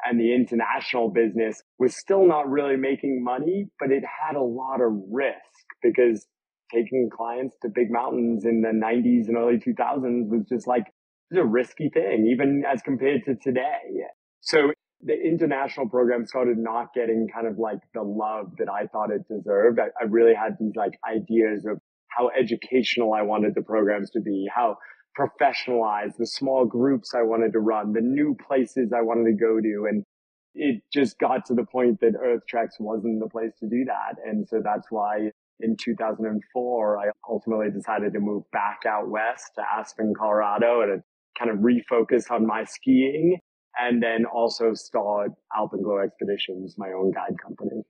and the international business was still not really making money, but it had a lot of risk because taking clients to big mountains in the 90s and early 2000s was just like, it's a risky thing, even as compared to today. So the international program started not getting kind of like the love that I thought it deserved. I really had these like ideas of how educational I wanted the programs to be, how professionalized, the small groups I wanted to run, the new places I wanted to go to. And it just got to the point that Earth Treks wasn't the place to do that. And so that's why in 2004, I ultimately decided to move back out west to Aspen, Colorado, and kind of refocus on my skiing, and then also start Alpenglow Expeditions, my own guide company.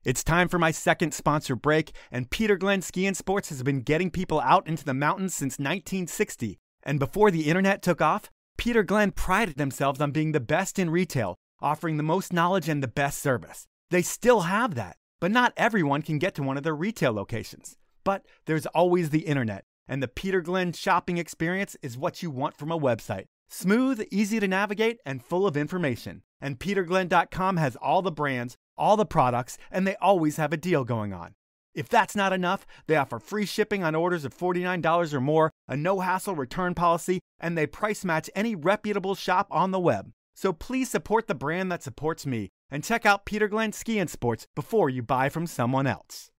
It's time for my second sponsor break, and Peter Glenn Ski and Sports has been getting people out into the mountains since 1960. And before the internet took off, Peter Glenn prided themselves on being the best in retail, offering the most knowledge and the best service. They still have that, but not everyone can get to one of their retail locations. But there's always the internet, and the Peter Glenn shopping experience is what you want from a website. Smooth, easy to navigate, and full of information. And peterglenn.com has all the brands, all the products, and they always have a deal going on. If that's not enough, they offer free shipping on orders of $49 or more, a no-hassle return policy, and they price match any reputable shop on the web. So please support the brand that supports me, and check out Peter Glenn Ski and Sports before you buy from someone else.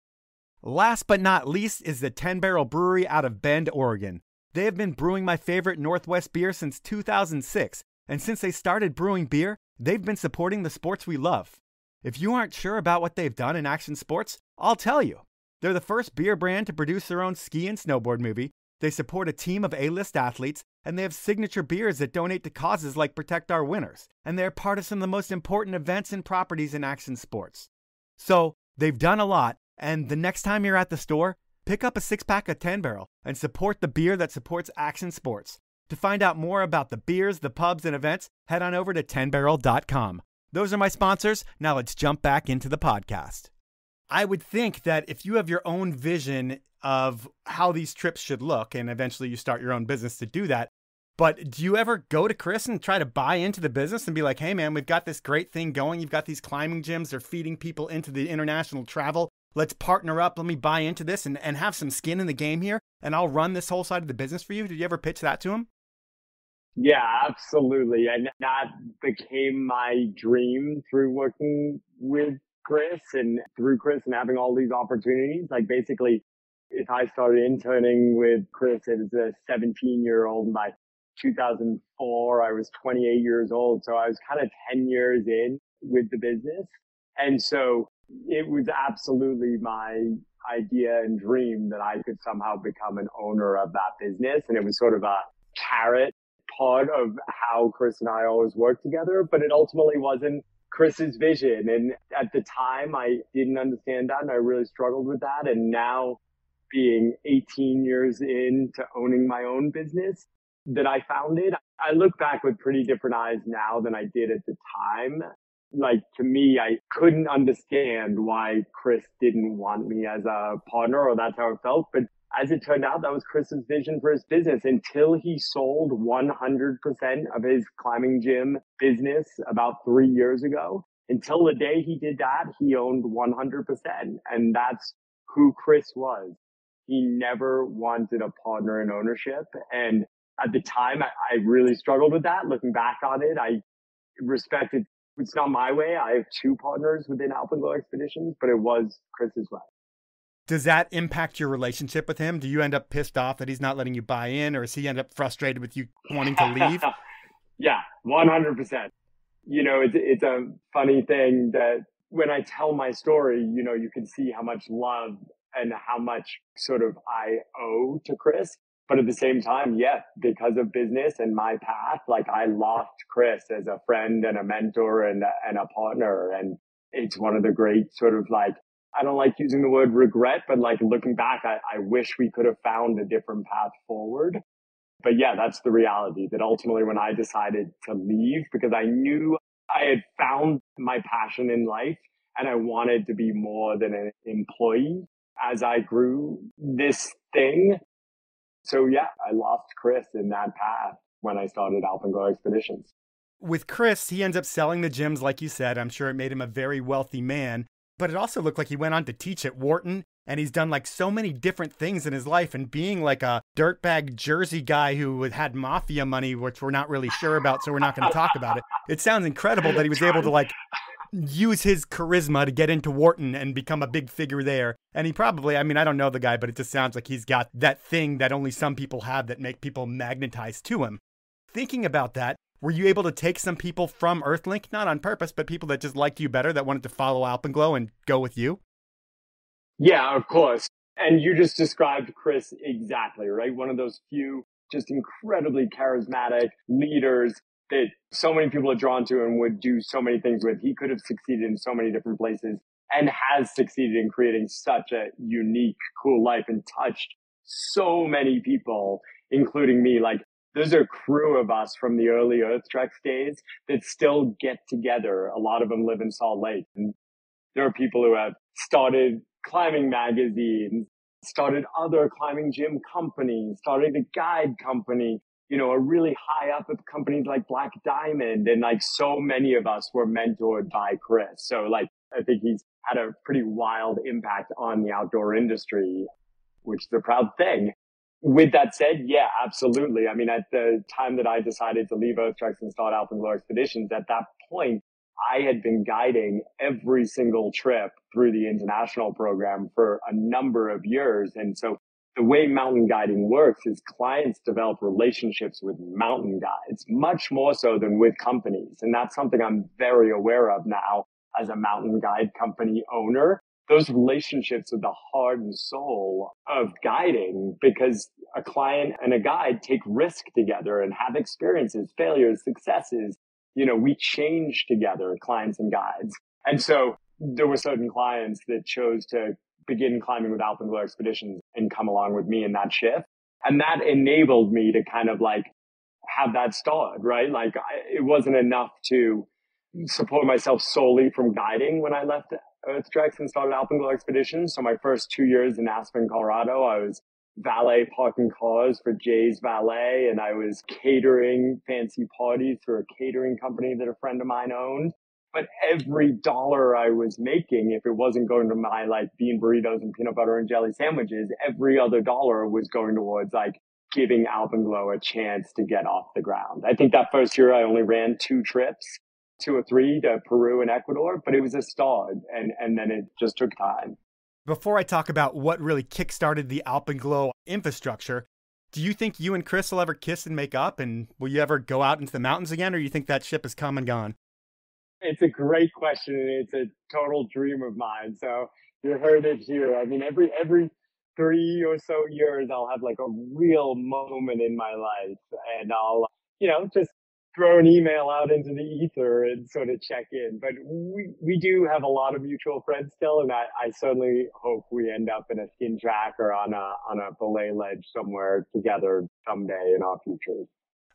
Last but not least is the 10 Barrel Brewery out of Bend, Oregon. They have been brewing my favorite Northwest beer since 2006, and since they started brewing beer, they've been supporting the sports we love. If you aren't sure about what they've done in action sports, I'll tell you. They're the first beer brand to produce their own ski and snowboard movie. They support a team of A-list athletes, and they have signature beers that donate to causes like Protect Our Winners. And they're part of some of the most important events and properties in action sports. So, they've done a lot, and the next time you're at the store, pick up a 6-pack of 10 Barrel and support the beer that supports action sports. To find out more about the beers, the pubs, and events, head on over to 10barrel.com. Those are my sponsors. Now let's jump back into the podcast. I would think that if you have your own vision of how these trips should look, and eventually you start your own business to do that, but do you ever go to Chris and try to buy into the business and be like, hey man, we've got this great thing going. You've got these climbing gyms. They're feeding people into the international travel. Let's partner up. Let me buy into this and have some skin in the game here. And I'll run this whole side of the business for you. Did you ever pitch that to him? Yeah, absolutely. And that became my dream through working with Chris and having all these opportunities. Like basically, if I started interning with Chris as a 17-year-old, by 2004, I was 28 years old. So I was kind of 10 years in with the business. And so it was absolutely my idea and dream that I could somehow become an owner of that business. And it was sort of a carrot part of how Chris and I always worked together, but it ultimately wasn't Chris's vision. And at the time, I didn't understand that, and I really struggled with that. And now, being 18 years into owning my own business that I founded, I look back with pretty different eyes now than I did at the time. Like, to me, I couldn't understand why Chris didn't want me as a partner, or that's how it felt. But as it turned out, that was Chris's vision for his business until he sold 100% of his climbing gym business about 3 years ago. Until the day he did that, he owned 100%. And that's who Chris was. He never wanted a partner in ownership. And at the time, I really struggled with that. Looking back on it, I respected It's not my way. I have two partners within Alpenglow Expeditions, but it was Chris's way. Does that impact your relationship with him? Do you end up pissed off that he's not letting you buy in, or does he end up frustrated with you wanting to leave? Yeah, 100%. It's a funny thing that when I tell my story, you can see how much love and how much sort of I owe to Chris. But at the same time, yeah, because of business and my path, like I lost Chris as a friend and a mentor and a partner. And it's one of the great sort of like, I don't like using the word regret, but like looking back, I wish we could have found a different path forward. But yeah, that's the reality that ultimately when I decided to leave, because I knew I had found my passion in life and I wanted to be more than an employee as I grew this thing. So yeah, I lost Chris in that path when I started Alpenglow Expeditions. With Chris, he ends up selling the gyms, like you said. I'm sure it made him a very wealthy man. But it also looked like he went on to teach at Wharton, and he's done like so many different things in his life. And being like a dirtbag Jersey guy who had mafia money, which we're not really sure about, so we're not going to talk about it. It sounds incredible that he was able to like use his charisma to get into Wharton and become a big figure there. And he probably, I mean, I don't know the guy, but it just sounds like he's got that thing that only some people have that make people magnetized to him. Thinking about that, were you able to take some people from Earthlink, not on purpose, but people that just liked you better, that wanted to follow Alpenglow and go with you? Yeah, of course. And you just described Chris exactly, right? One of those few just incredibly charismatic leaders that so many people are drawn to and would do so many things with. He could have succeeded in so many different places and has succeeded in creating such a unique, cool life and touched so many people, including me. Like, there's a crew of us from the early Earth Treks days that still get together. A lot of them live in Salt Lake. And there are people who have started climbing magazines, started other climbing gym companies, started a guide company, are really high up at companies like Black Diamond. And like so many of us were mentored by Chris. So like, I think he's had a pretty wild impact on the outdoor industry, which is a proud thing. With that said, yeah, absolutely. I mean, at the time that I decided to leave Earth Treks and start Alpenglow Expeditions, at that point, I had been guiding every single trip through the international program for a number of years. And so the way mountain guiding works is clients develop relationships with mountain guides, much more so than with companies. And that's something I'm very aware of now as a mountain guide company owner. Those relationships are the heart and soul of guiding, because a client and a guide take risk together and have experiences, failures, successes. We change together, clients and guides. And so there were certain clients that chose to begin climbing with Alpenglow Expeditions and come along with me in that shift. And that enabled me to kind of like have that start, right? Like it wasn't enough to support myself solely from guiding when I left Earth Treks and started Alpenglow Expeditions. So my first 2 years in Aspen, Colorado, I was valet parking cars for Jay's Valet, and I was catering fancy parties for a catering company that a friend of mine owned. But every dollar I was making, if it wasn't going to my like bean burritos and peanut butter and jelly sandwiches, every other dollar was going towards like giving Alpenglow a chance to get off the ground. I think that first year I only ran 2 trips, 2 or 3 to Peru and Ecuador, but it was a start, and then it just took time. Before I talk about what really kickstarted the Alpenglow infrastructure, do you think you and Chris will ever kiss and make up, and will you ever go out into the mountains again, or do you think that ship has come and gone? It's a great question, and it's a total dream of mine. So you heard it here. I mean, every 3 or so years, I'll have like a real moment in my life, and I'll, just throw an email out into the ether and sort of check in. But we do have a lot of mutual friends still, and I certainly hope we end up in a skin track or on a belay ledge somewhere together someday in our future.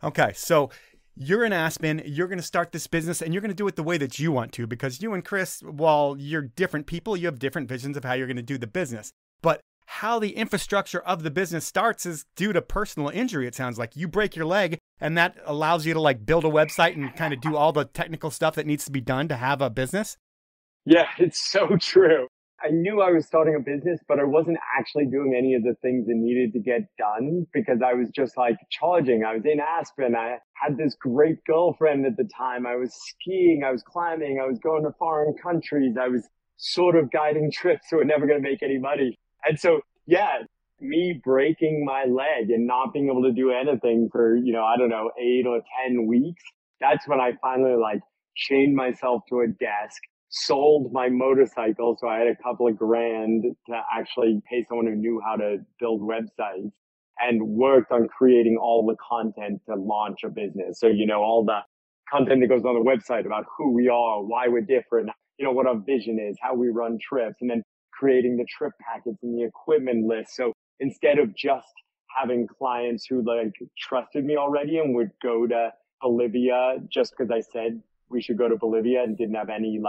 Okay, so you're in Aspen, you're going to start this business, and you're going to do it the way that you want to, because you and Chris, while you're different people, you have different visions of how you're going to do the business. But how the infrastructure of the business starts is due to personal injury. It sounds like you break your leg, and that allows you to like build a website and kind of do all the technical stuff that needs to be done to have a business. Yeah, it's so true. I knew I was starting a business, but I wasn't actually doing any of the things that needed to get done because I was just like charging. I was in Aspen. I had this great girlfriend at the time. I was skiing. I was climbing. I was going to foreign countries. I was sort of guiding trips that were never going to make any money. And so, yeah, me breaking my leg and not being able to do anything for, I don't know, 8 or 10 weeks. That's when I finally chained myself to a desk, sold my motorcycle. So I had a couple of grand to actually pay someone who knew how to build websites, and worked on creating all the content to launch a business. So, all the content that goes on the website about who we are, why we're different, what our vision is, how we run trips, and then creating the trip packets and the equipment list. So instead of just having clients who trusted me already and would go to Bolivia just because I said we should go to Bolivia and didn't have any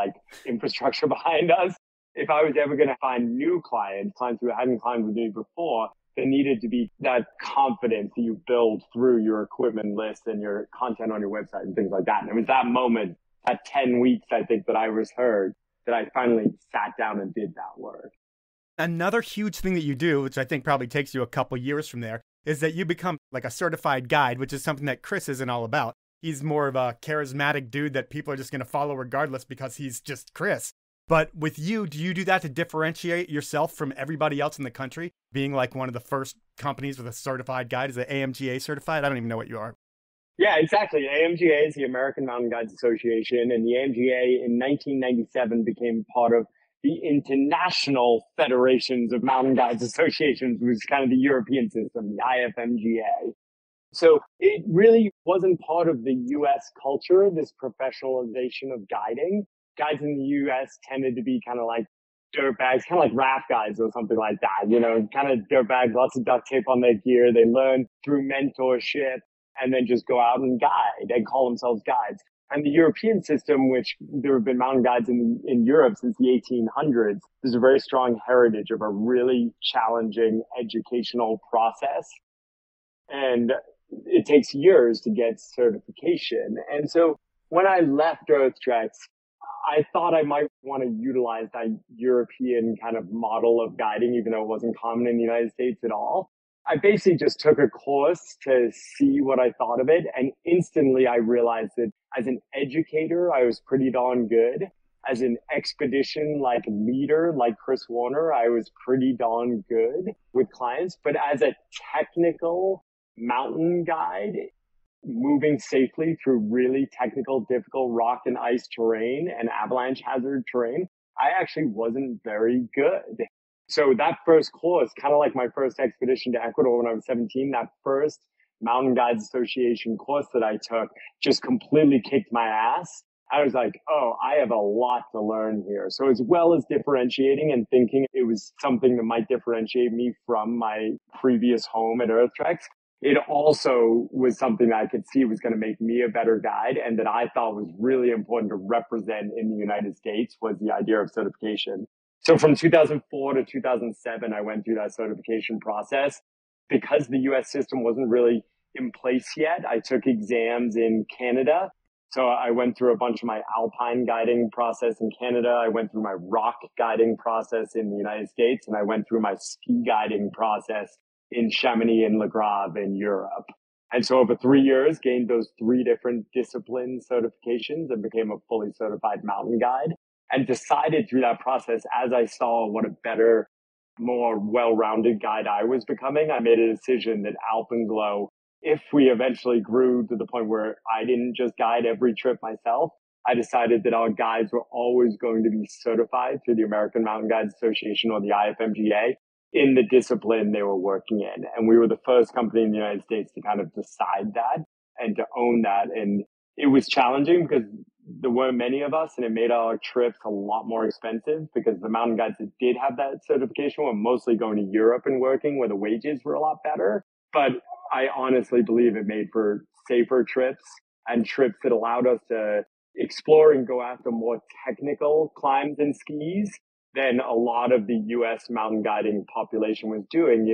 infrastructure behind us. If I was ever going to find new clients who hadn't climbed with me before, there needed to be that confidence that you build through your equipment list and your content on your website and things like that. And it was that moment, that 10 weeks, I think, that I was heard, that I finally sat down and did that work. Another huge thing that you do, which I think probably takes you a couple years from there, is that you become a certified guide, which is something that Chris isn't all about. He's more of a charismatic dude that people are just going to follow regardless because he's just Chris. But with you, do you do that to differentiate yourself from everybody else in the country? Being one of the first companies with a certified guide, is it AMGA certified? I don't even know what you are. Yeah, exactly. AMGA is the American Mountain Guides Association, and the AMGA in 1997 became part of the International Federations of Mountain Guides Associations, which is kind of the European system, the IFMGA. So it really wasn't part of the U.S. culture, this professionalization of guiding. Guides in the U.S. tended to be kind of like dirtbags, kind of like raft guides or something like that, kind of dirtbags, lots of duct tape on their gear. They learn through mentorship and then just go out and guide and call themselves guides. And the European system, which there have been mountain guides in Europe since the 1800s, there's a very strong heritage of a really challenging educational process. And it takes years to get certification. And so when I left Earth Treks, I thought I might want to utilize that European kind of model of guiding, even though it wasn't common in the United States at all. I basically just took a course to see what I thought of it. And instantly I realized that as an educator, I was pretty darn good. As an expedition leader, like Chris Warner, I was pretty darn good with clients. But as a technical mountain guide, moving safely through really technical, difficult rock and ice terrain and avalanche hazard terrain, I actually wasn't very good. So that first course, kind of like my first expedition to Ecuador when I was 17, that first Mountain Guides Association course that I took just completely kicked my ass. I was like, oh, I have a lot to learn here. So as well as differentiating and thinking it was something that might differentiate me from my previous home at Earth Treks, it also was something that I could see was going to make me a better guide and that I thought was really important to represent in the United States was the idea of certification. So from 2004 to 2007, I went through that certification process. Because the US system wasn't really in place yet, I took exams in Canada. So I went through a bunch of my alpine guiding process in Canada. I went through my rock guiding process in the United States, and I went through my ski guiding process in Chamonix and Le Grave in Europe. And so over 3 years, gained those 3 different discipline certifications and became a fully certified mountain guide. And decided through that process, as I saw what a better, more well-rounded guide I was becoming, I made a decision that Alpenglow, if we eventually grew to the point where I didn't just guide every trip myself, I decided that our guides were always going to be certified through the American Mountain Guides Association or the IFMGA in the discipline they were working in. And we were the first company in the United States to kind of decide that and to own that. And it was challenging because there weren't many of us, and it made our trips a lot more expensive because the mountain guides that did have that certification were mostly going to Europe and working where the wages were a lot better. But I honestly believe it made for safer trips and trips that allowed us to explore and go after more technical climbs and skis than a lot of the US mountain guiding population was doing.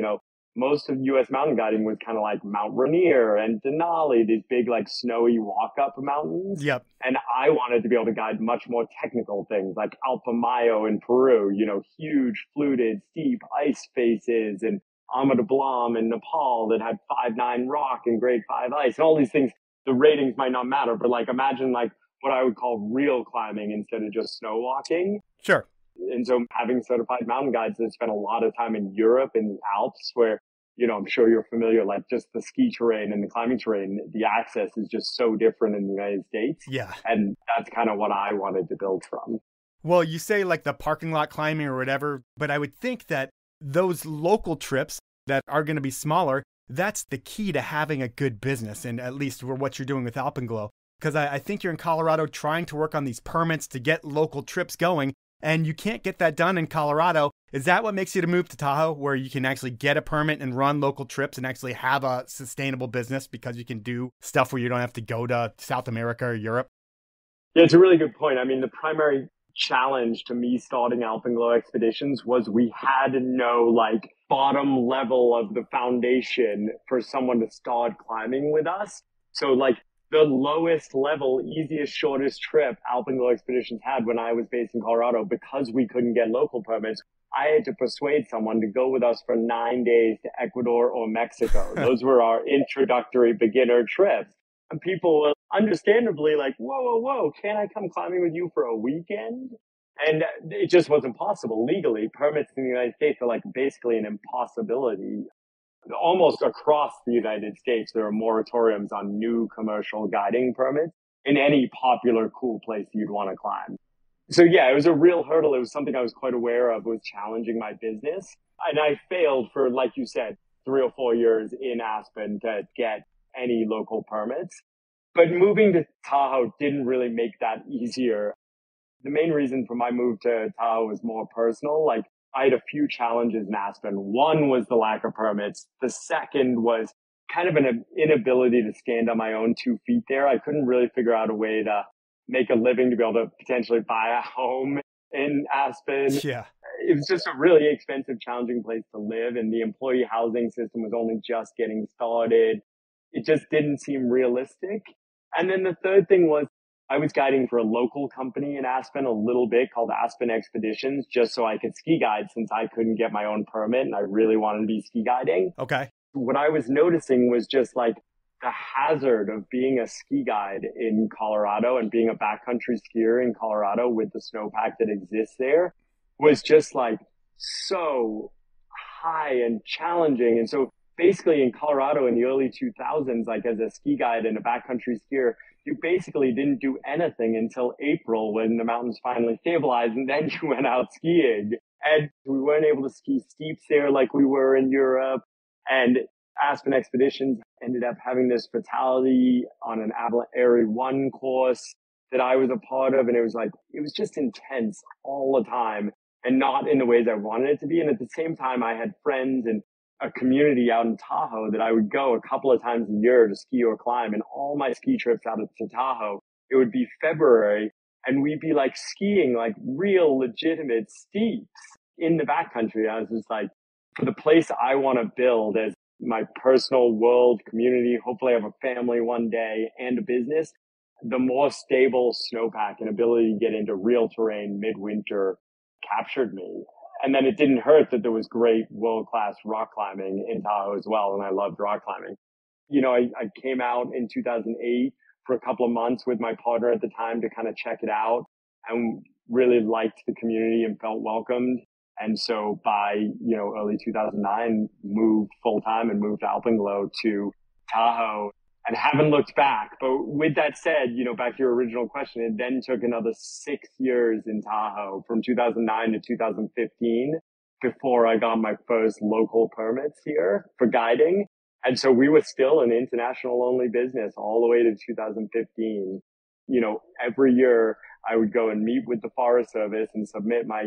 most of US mountain guiding was kind of like Mount Rainier and Denali, these big like snowy walk up mountains. Yep. And I wanted to be able to guide much more technical things like Alpamayo in Peru, huge fluted, steep ice faces, and Ama de Blanc in Nepal that had 5.9 rock and grade 5 ice and all these things. The ratings might not matter, but like imagine like what I would call real climbing instead of just snow walking. Sure. And so having certified mountain guides that spent a lot of time in Europe in the Alps where, I'm sure you're familiar, like just the ski terrain and the climbing terrain, the access is just so different in the United States. Yeah. And that's kind of what I wanted to build from. Well, you say like the parking lot climbing or whatever, but I would think that those local trips that are going to be smaller, that's the key to having a good business, and at least what you're doing with Alpenglow. Because I think you're in Colorado trying to work on these permits to get local trips going, and you can't get that done in Colorado. Is that what makes you to move to Tahoe, where you can actually get a permit and run local trips and actually have a sustainable business because you can do stuff where you don't have to go to South America or Europe? Yeah, it's a really good point. I mean, the primary challenge to me starting Alpenglow Expeditions was we had no like bottom level of the foundation for someone to start climbing with us. So like the lowest level, easiest, shortest trip Alpenglow Expeditions had when I was based in Colorado, because we couldn't get local permits, I had to persuade someone to go with us for 9 days to Ecuador or Mexico. Those were our introductory beginner trips. And people were understandably like, whoa, can't I come climbing with you for a weekend? And it just wasn't possible legally. Permits in the United States are like basically an impossibility. Almost across the United States, there are moratoriums on new commercial guiding permits in any popular cool place you'd want to climb. So yeah, it was a real hurdle. It was something I was quite aware of, was challenging my business. And I failed for, like you said, 3 or 4 years in Aspen to get any local permits. But moving to Tahoe didn't really make that easier. The main reason for my move to Tahoe was more personal. Like, I had a few challenges in Aspen. One was the lack of permits. The second was kind of an inability to stand on my own 2 feet there. I couldn't really figure out a way to make a living to be able to potentially buy a home in Aspen. Yeah. It was just a really expensive, challenging place to live. And the employee housing system was only just getting started. It just didn't seem realistic. And then the third thing was I was guiding for a local company in Aspen a little bit called Aspen Expeditions, just so I could ski guide since I couldn't get my own permit and I really wanted to be ski guiding. Okay. What I was noticing was just like the hazard of being a ski guide in Colorado and being a backcountry skier in Colorado with the snowpack that exists there was just like so high and challenging. And so basically in Colorado in the early 2000s, like as a ski guide and a backcountry skier, you basically didn't do anything until April when the mountains finally stabilized, and then you went out skiing. And we weren't able to ski steeps there like we were in Europe. And Aspen Expeditions ended up having this fatality on an Area 1 course that I was a part of. And it was just intense all the time and not in the ways I wanted it to be. And at the same time, I had friends and a community out in Tahoe that I would go a couple of times a year to ski or climb. And all my ski trips out to Tahoe, it would be February and we'd be like skiing like real legitimate steeps in the backcountry. I was just like, for the place I want to build as my personal world community, hopefully I have a family one day and a business, the more stable snowpack and ability to get into real terrain midwinter captured me. And then it didn't hurt that there was great world-class rock climbing in Tahoe as well. And I loved rock climbing. I came out in 2008 for a couple of months with my partner at the time to kind of check it out and really liked the community and felt welcomed. And so by, early 2009, moved full time and moved Alpenglow to Tahoe and haven't looked back. But with that said, back to your original question, it then took another 6 years in Tahoe from 2009 to 2015 before I got my first local permits here for guiding. And so we were still an international only business all the way to 2015. Every year I would go and meet with the Forest Service and submit my,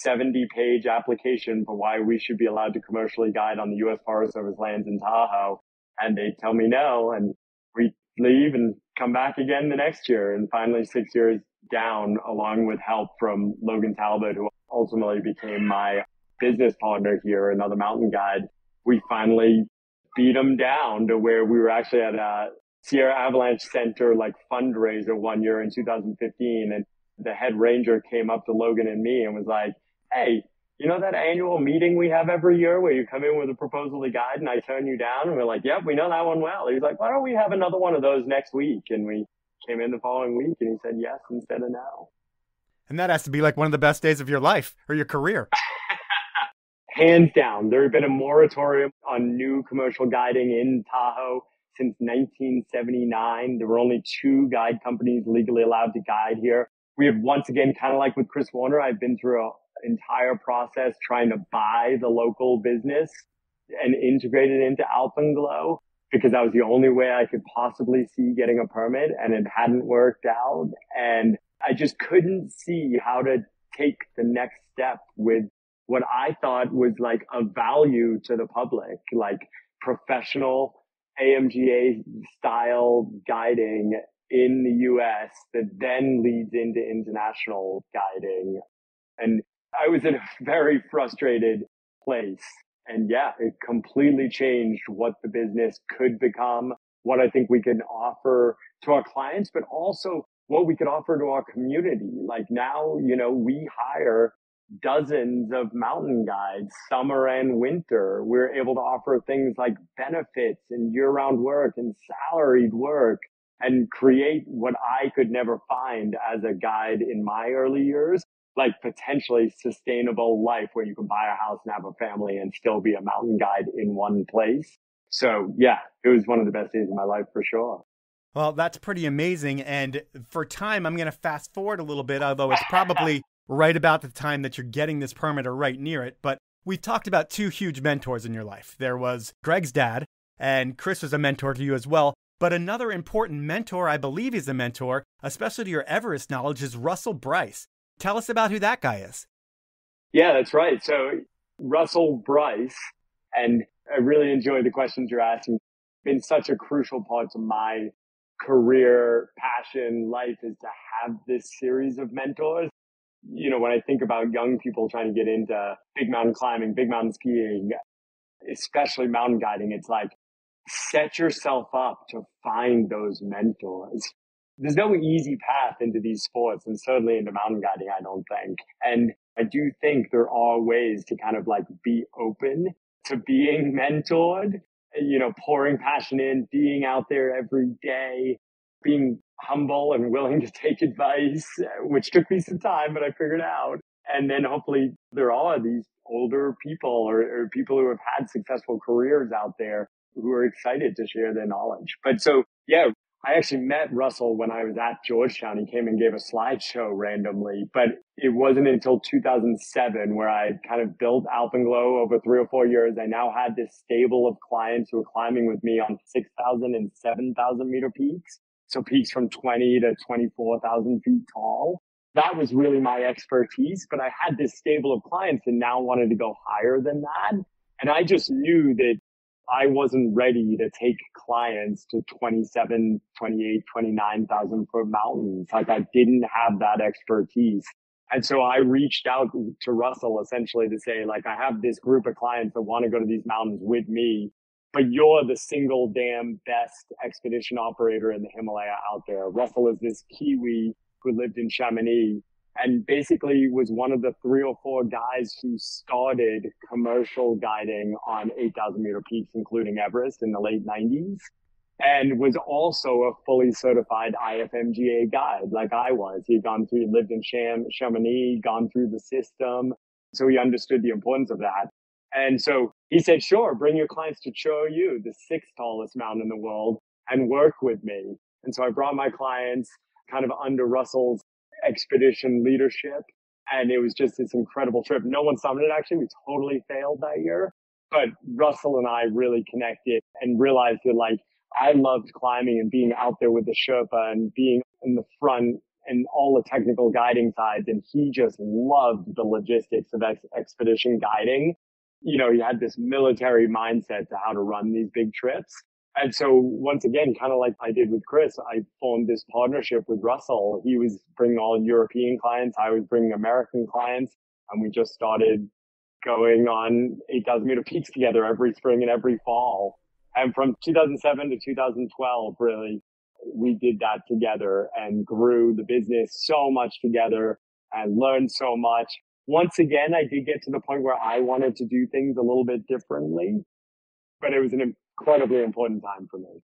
70-page application for why we should be allowed to commercially guide on the U.S. Forest Service lands in Tahoe. And they tell me no, and we leave and come back again the next year. And finally, 6 years down, along with help from Logan Talbot, who ultimately became my business partner here, another mountain guide, we finally beat them down to where we were actually at a Sierra Avalanche Center like fundraiser one year in 2015. And the head ranger came up to Logan and me and was like, hey, you know that annual meeting we have every year where you come in with a proposal to guide and I turn you down? And we're like, yep, we know that one well. He's like, why don't we have another one of those next week? And we came in the following week and he said yes instead of no. And that has to be like one of the best days of your life or your career. Hands down. There had been a moratorium on new commercial guiding in Tahoe since 1979. There were only 2 guide companies legally allowed to guide here. We have once again, kind of like with Chris Warner, I've been through an entire process trying to buy the local business and integrate it into Alpenglow because that was the only way I could possibly see getting a permit, and it hadn't worked out. And I just couldn't see how to take the next step with what I thought was like a value to the public, like professional AMGA style guiding in the US that then leads into international guiding. And I was in a very frustrated place. And yeah, it completely changed what the business could become, what I think we can offer to our clients, but also what we could offer to our community. Like now, you know, we hire dozens of mountain guides, summer and winter. We're able to offer things like benefits and year-round work and salaried work and create what I could never find as a guide in my early years, like potentially sustainable life where you can buy a house and have a family and still be a mountain guide in one place. So yeah, it was one of the best days of my life for sure. Well, that's pretty amazing. And for time, I'm going to fast forward a little bit, although it's probably right about the time that you're getting this permit or right near it. But we talked about 2 huge mentors in your life. There was Greg's dad, and Chris was a mentor to you as well. But another important mentor, I believe he's a mentor, especially to your Everest knowledge, is Russell Brice. Tell us about who that guy is. Yeah, that's right. So Russell Brice, and I really enjoy the questions you're asking. Been such a crucial part to my career, passion, life is to have this series of mentors. You know, when I think about young people trying to get into big mountain climbing, big mountain skiing, especially mountain guiding, it's like, set yourself up to find those mentors. There's no easy path into these sports, and certainly into mountain guiding, I don't think. And I do think there are ways to kind of like be open to being mentored, you know, pouring passion in, being out there every day, being humble and willing to take advice, which took me some time, but I figured out. And then hopefully there are these older people or people who have had successful careers out there who are excited to share their knowledge. But so, yeah, I actually met Russell when I was at Georgetown. He came and gave a slideshow randomly, but it wasn't until 2007 where I kind of built Alpenglow over 3 or 4 years. I now had this stable of clients who were climbing with me on 6,000 and 7,000 meter peaks. So peaks from 20 to 24,000 feet tall. That was really my expertise, but I had this stable of clients and now wanted to go higher than that. And I just knew that I wasn't ready to take clients to 27, 28, 29,000 foot mountains. Like I didn't have that expertise. And so I reached out to Russell essentially to say, like, I have this group of clients that want to go to these mountains with me, but you're the single damn best expedition operator in the Himalaya out there. Russell is this Kiwi who lived in Chamonix and basically was one of the 3 or 4 guys who started commercial guiding on 8,000 meter peaks, including Everest in the late 90s, and was also a fully certified IFMGA guide like I was. He lived in Chamonix, gone through the system. So he understood the importance of that. And so he said, sure, bring your clients to Cho-Yu, the 6th tallest mountain in the world, and work with me. And so I brought my clients kind of under Russell's expedition leadership. And it was just this incredible trip. No one summited, actually. We totally failed that year. But Russell and I really connected and realized that, like, I loved climbing and being out there with the Sherpa and being in the front and all the technical guiding sides. And he just loved the logistics of expedition guiding. You know, he had this military mindset to how to run these big trips. And so once again, kind of like I did with Chris, I formed this partnership with Russell. He was bringing all European clients. I was bringing American clients. And we just started going on 8,000 meter peaks together every spring and every fall. And from 2007 to 2012, really, we did that together and grew the business so much together and learned so much. Once again, I did get to the point where I wanted to do things a little bit differently, but it was an incredibly important time for me.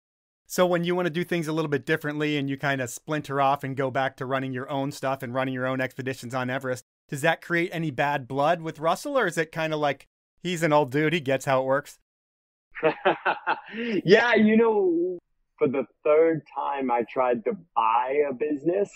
So when you want to do things a little bit differently and you kind of splinter off and go back to running your own stuff and running your own expeditions on Everest, does that create any bad blood with Russell, or is it kind of like he's an old dude, he gets how it works? Yeah, for the third time, I tried to buy a business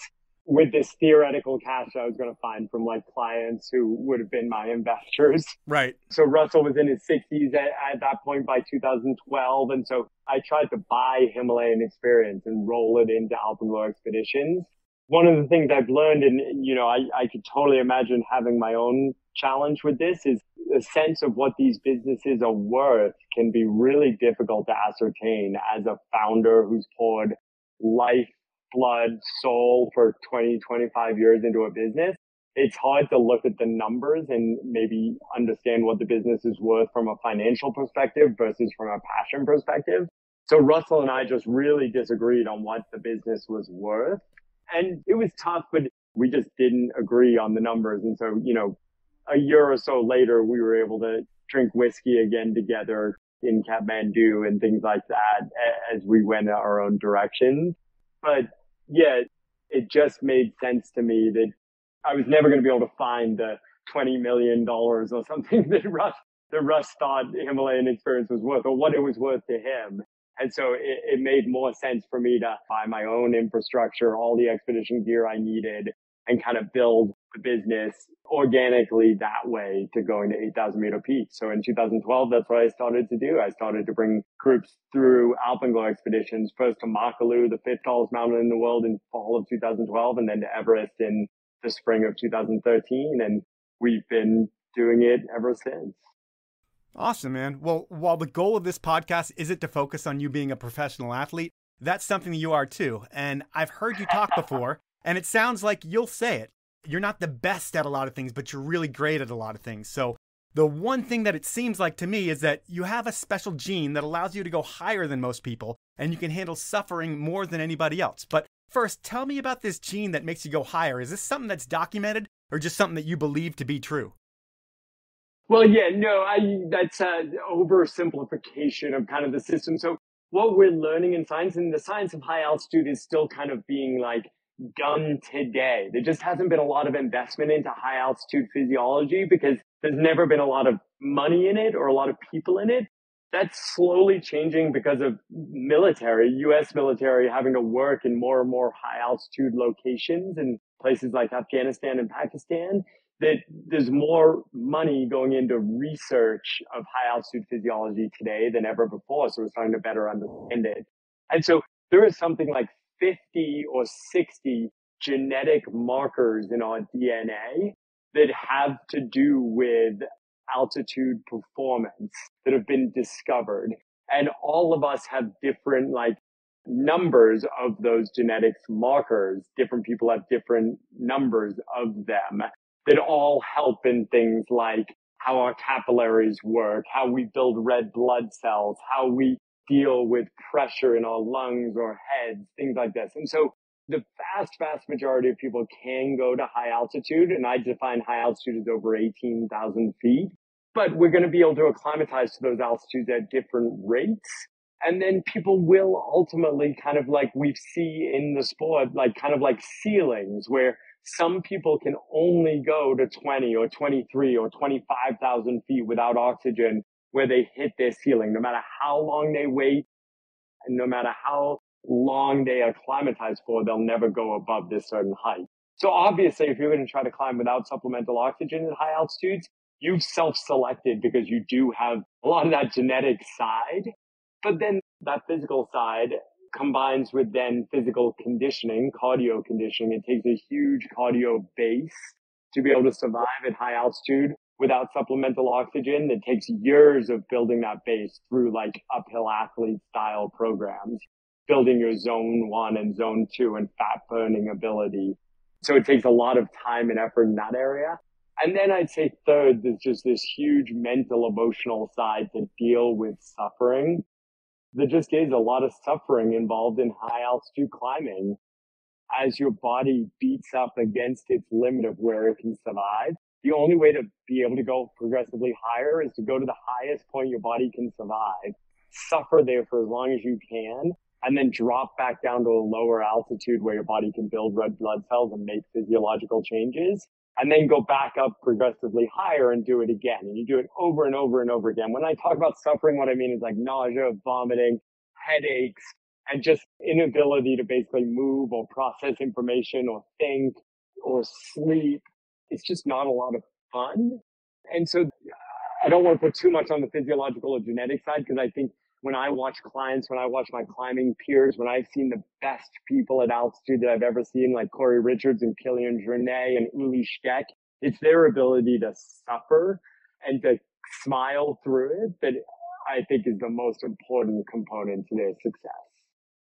with this theoretical cash I was going to find from like clients who would have been my investors. Right. So Russell was in his 60s at that point by 2012. And so I tried to buy Himalayan experience and roll it into Alpenglow Expeditions. One of the things I've learned, and I could totally imagine having my own challenge with this, is a sense of what these businesses are worth can be really difficult to ascertain as a founder who's poured life, blood, soul for 20, 25 years into a business. It's hard to look at the numbers and maybe understand what the business is worth from a financial perspective versus from a passion perspective. So Russell and I just really disagreed on what the business was worth. And it was tough, but we just didn't agree on the numbers. And so, a year or so later, we were able to drink whiskey again together in Kathmandu and things like that as we went our own directions. But yeah, it just made sense to me that I was never going to be able to find the $20 million or something that Russ thought Himalayan experience was worth, or what it was worth to him. And so it made more sense for me to buy my own infrastructure, all the expedition gear I needed, and kind of build the business organically that way to going to 8,000 meter peaks. So in 2012, that's what I started to do. I started to bring groups through Alpenglow Expeditions, first to Makalu, the fifth tallest mountain in the world, in fall of 2012, and then to Everest in the spring of 2013. And we've been doing it ever since. Awesome, man. Well, while the goal of this podcast isn't to focus on you being a professional athlete, that's something that you are too. And I've heard you talk before, and it sounds like you'll say it. You're not the best at a lot of things, but you're really great at a lot of things. So the one thing that it seems like to me is that you have a special gene that allows you to go higher than most people, and you can handle suffering more than anybody else. But first, tell me about this gene that makes you go higher. Is this something that's documented or just something that you believe to be true? Well, yeah, no, that's an oversimplification of kind of the system. So what we're learning in science, and the science of high altitude is still kind of being like done today. There just hasn't been a lot of investment into high altitude physiology because there's never been a lot of money in it or a lot of people in it. That's slowly changing because of U.S. military having to work in more and more high altitude locations in places like Afghanistan and Pakistan. That there's more money going into research of high altitude physiology today than ever before. So we're starting to better understand it. And so there is something like 50 or 60 genetic markers in our DNA that have to do with altitude performance that have been discovered. And all of us have different numbers of those genetics markers. Different people have different numbers of them that all help in things like how our capillaries work, how we build red blood cells, how we deal with pressure in our lungs or heads, things like this. And so the vast majority of people can go to high altitude, and I define high altitude as over 18,000 feet. But we're going to be able to acclimatize to those altitudes at different rates. And then people will ultimately kind of like we see in the sport, kind of like ceilings where some people can only go to 20 or 23 or 25,000 feet without oxygen where they hit their ceiling, no matter how long they wait and no matter how long they acclimatize for, they'll never go above this certain height. So obviously, if you're going to try to climb without supplemental oxygen at high altitudes, you've self-selected because you do have a lot of that genetic side, but then that physical side combines with then physical conditioning, cardio conditioning. It takes a huge cardio base to be able to survive at high altitude without supplemental oxygen. It takes years of building that base through uphill athlete style programs, building your zone 1 and zone 2 and fat burning ability. So it takes a lot of time and effort in that area. And then I'd say third, there's just this huge mental, emotional side to deal with suffering. There just is a lot of suffering involved in high altitude climbing as your body beats up against its limit of where it can survive. The only way to be able to go progressively higher is to go to the highest point your body can survive, suffer there for as long as you can, and then drop back down to a lower altitude where your body can build red blood cells and make physiological changes, and then go back up progressively higher and do it again. And you do it over and over and over again. When I talk about suffering, what I mean is like nausea, vomiting, headaches, and just inability to basically move or process information or think or sleep. It's just not a lot of fun. And so I don't want to put too much on the physiological or genetic side, because I think when I watch clients, when I watch my climbing peers, when I've seen the best people at altitude that I've ever seen, like Corey Richards and Kilian Jornet and Uli Steck, it's their ability to suffer and to smile through it that I think is the most important component to their success.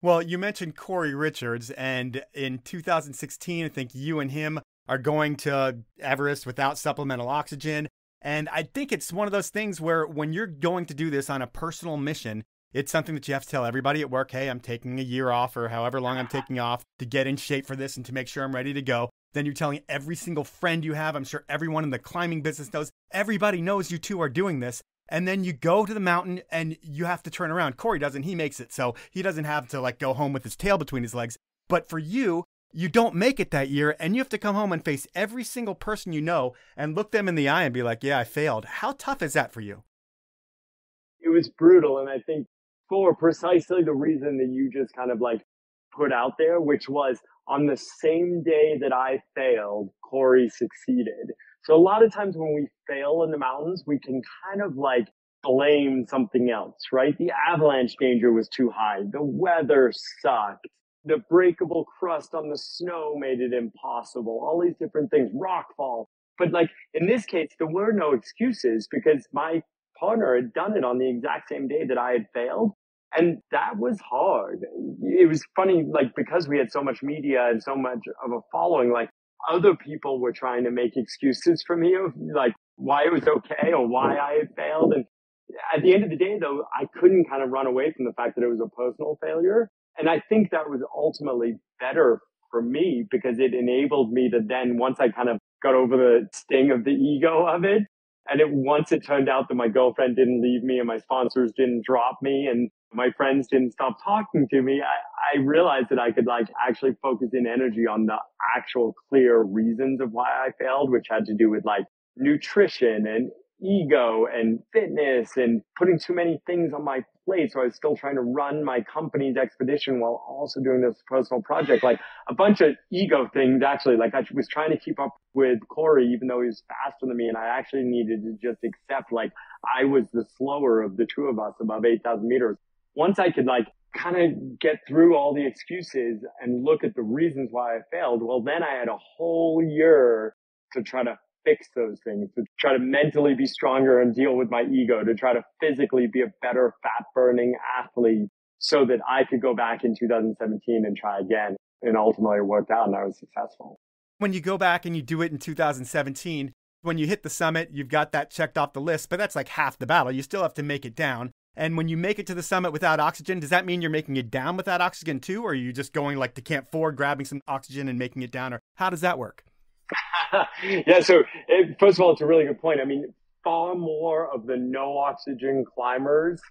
Well, you mentioned Corey Richards, and in 2016, I think you and him are going to Everest without supplemental oxygen. And I think it's one of those things where when you're going to do this on a personal mission, it's something that you have to tell everybody at work, hey, I'm taking a year off or however long I'm taking off to get in shape for this and to make sure I'm ready to go. Then you're telling every single friend you have. I'm sure everyone in the climbing business knows. Everybody knows you two are doing this. And then you go to the mountain and you have to turn around. Corey doesn't. He makes it. So he doesn't have to like go home with his tail between his legs. But for you, you don't make it that year and you have to come home and face every single person you know and look them in the eye and be like, yeah, I failed. How tough is that for you? It was brutal. And I think for precisely the reason that you just kind of like put out there, which was on the same day that I failed, Corey succeeded. So a lot of times when we fail in the mountains, we can kind of like blame something else, right? The avalanche danger was too high. The weather sucked. The breakable crust on the snow made it impossible. All these different things, rockfall. But like in this case, there were no excuses because my partner had done it on the exact same day that I had failed. And that was hard. It was funny, like because we had so much media and so much of a following, like other people were trying to make excuses for me of like why it was okay or why I had failed. And at the end of the day, though, I couldn't kind of run away from the fact that it was a personal failure. And I think that was ultimately better for me because it enabled me to then, once I kind of got over the sting of the ego of it, and once it turned out that my girlfriend didn't leave me and my sponsors didn't drop me and my friends didn't stop talking to me, I realized that I could like actually focus in energy on the actual clear reasons of why I failed, which had to do with like nutrition and ego and fitness and putting too many things on my plate. So I was still trying to run my company's expedition while also doing this personal project, like a bunch of ego things. Actually, like I was trying to keep up with Corey, even though he was faster than me. And I actually needed to just accept like I was the slower of the two of us above 8,000 meters. Once I could like kind of get through all the excuses and look at the reasons why I failed, well, then I had a whole year to try to fix those things, to try to mentally be stronger and deal with my ego, to try to physically be a better fat burning athlete so that I could go back in 2017 and try again. And ultimately it worked out and I was successful. When you go back and you do it in 2017, when you hit the summit, you've got that checked off the list, but that's like half the battle. You still have to make it down. And when you make it to the summit without oxygen, does that mean you're making it down without oxygen too? Or are you just going like to Camp 4, grabbing some oxygen and making it down? Or how does that work? Yeah, so first of all, it's a really good point. I mean, far more of the no oxygen climbers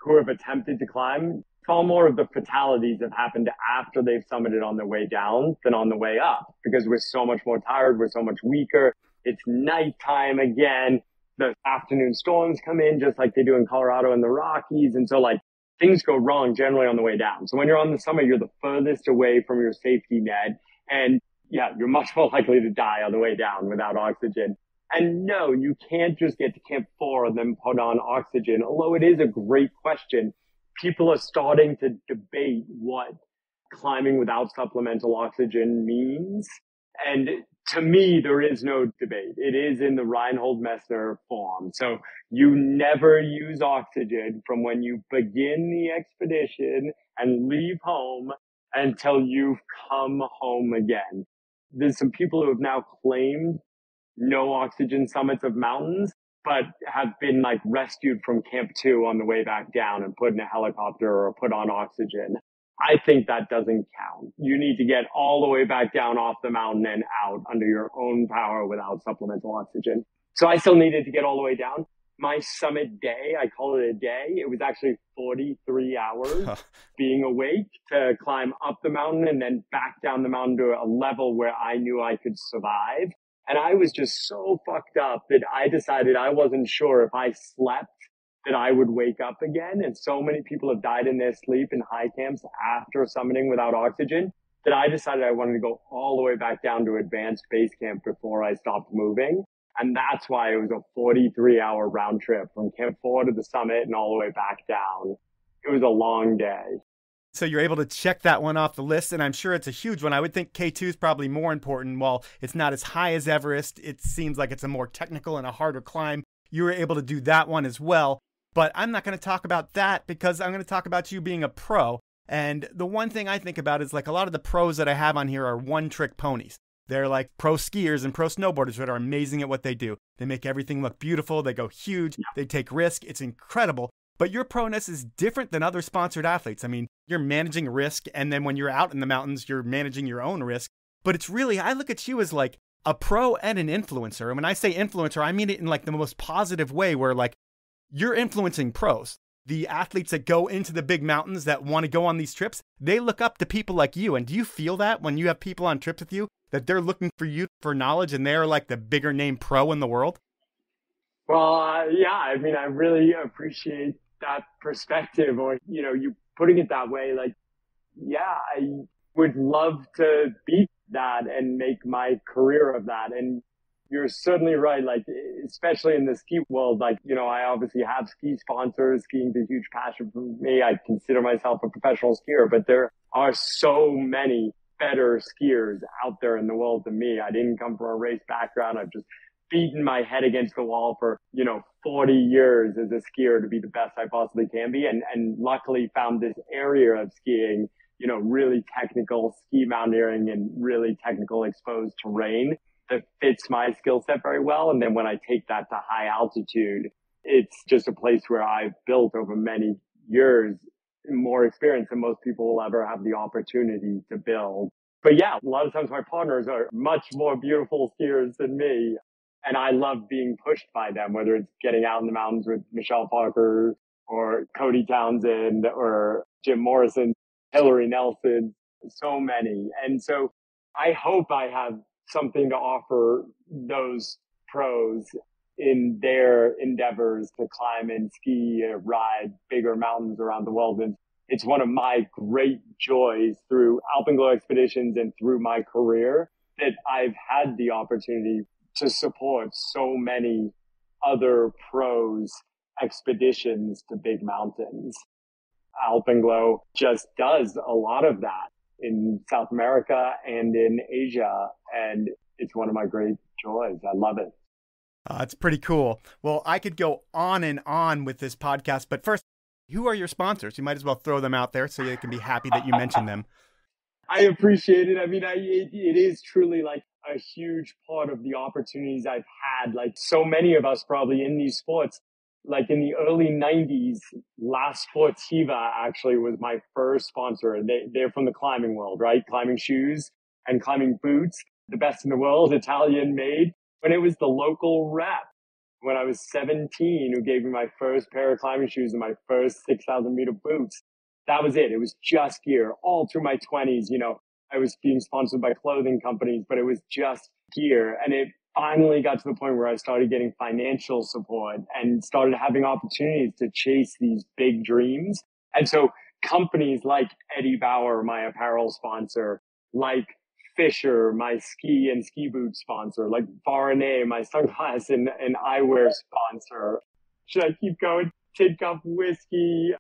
who have attempted to climb, far more of the fatalities have happened after they've summited on their way down than on the way up because we're so much more tired, we're so much weaker. It's nighttime again. The afternoon storms come in just like they do in Colorado and the Rockies. And so like things go wrong generally on the way down. So when you're on the summit, you're the furthest away from your safety net. And yeah, you're much more likely to die on the way down without oxygen. And no, you can't just get to Camp 4 and then put on oxygen. Although it is a great question, people are starting to debate what climbing without supplemental oxygen means. And to me, there is no debate. It is in the Reinhold Messner form. So you never use oxygen from when you begin the expedition and leave home until you've come home again. There's some people who have now claimed no oxygen summits of mountains, but have been like rescued from Camp 2 on the way back down and put in a helicopter or put on oxygen. I think that doesn't count. You need to get all the way back down off the mountain and out under your own power without supplemental oxygen. So I still needed to get all the way down. My summit day, I call it a day. It was actually 43 hours being awake to climb up the mountain and then back down the mountain to a level where I knew I could survive. And I was just so fucked up that I decided I wasn't sure if I slept that I would wake up again. And so many people have died in their sleep in high camps after summiting without oxygen that I decided I wanted to go all the way back down to advanced base camp before I stopped moving. And that's why it was a 43-hour round trip from Camp 4 to the summit and all the way back down. It was a long day. So you're able to check that one off the list, and I'm sure it's a huge one. I would think K2 is probably more important. While it's not as high as Everest, it seems like it's a more technical and a harder climb. You were able to do that one as well. But I'm not going to talk about that because I'm going to talk about you being a pro. And the one thing I think about is like a lot of the pros that I have on here are one-trick ponies. They're like pro skiers and pro snowboarders that are amazing at what they do. They make everything look beautiful. They go huge. They take risk. It's incredible. But your proness is different than other sponsored athletes. I mean, you're managing risk. And then when you're out in the mountains, you're managing your own risk. But it's really, I look at you as like a pro and an influencer. And when I say influencer, I mean it in like the most positive way where like you're influencing pros. The athletes that go into the big mountains that want to go on these trips, they look up to people like you. And do you feel that when you have people on trips with you, that they're looking for you for knowledge and they're like the bigger name pro in the world? Well, yeah, I mean, I really appreciate that perspective or, you know, you putting it that way. Like, yeah, I would love to be that and make my career of that. And you're certainly right. Like, especially in the ski world, like, you know, I obviously have ski sponsors. Skiing's a huge passion for me. I consider myself a professional skier, but there are so many better skiers out there in the world than me. I didn't come from a race background. I've just beaten my head against the wall for, 40 years as a skier to be the best I possibly can be. And luckily found this area of skiing, really technical ski mountaineering and really technical exposed terrain that fits my skill set very well. And then when I take that to high altitude, it's just a place where I've built over many years more experience than most people will ever have the opportunity to build. But yeah, a lot of times my partners are much more beautiful skiers than me. And I love being pushed by them, whether it's getting out in the mountains with Michelle Parker or Cody Townsend or Jim Morrison, Hillary Nelson, so many. And so I hope I have something to offer those pros in their endeavors to climb and ski and ride bigger mountains around the world. And it's one of my great joys through Alpenglow Expeditions and through my career that I've had the opportunity to support so many other pros' expeditions to big mountains. Alpenglow just does a lot of that in South America and in Asia. And it's one of my great joys. I love it. It's pretty cool. Well, I could go on and on with this podcast, but first, who are your sponsors? You might as well throw them out there so you can be happy that you mentioned them. I appreciate it. I mean, it is truly like a huge part of the opportunities I've had. Like so many of us probably in these sports, like in the early 90s, Last Sportiva actually was my first sponsor. They're from the climbing world, right? Climbing shoes and climbing boots, the best in the world, Italian made. When it was the local rep, when I was 17, who gave me my first pair of climbing shoes and my first 6,000 meter boots. That was it. It was just gear all through my 20s. I was being sponsored by clothing companies, but it was just gear. And it finally got to the point where I started getting financial support and started having opportunities to chase these big dreams. And so companies like Eddie Bauer, my apparel sponsor, like Fisher, my ski and ski boot sponsor, like Farinay, my sunglass and eyewear sponsor. Should I keep going? Tin Cup Whiskey,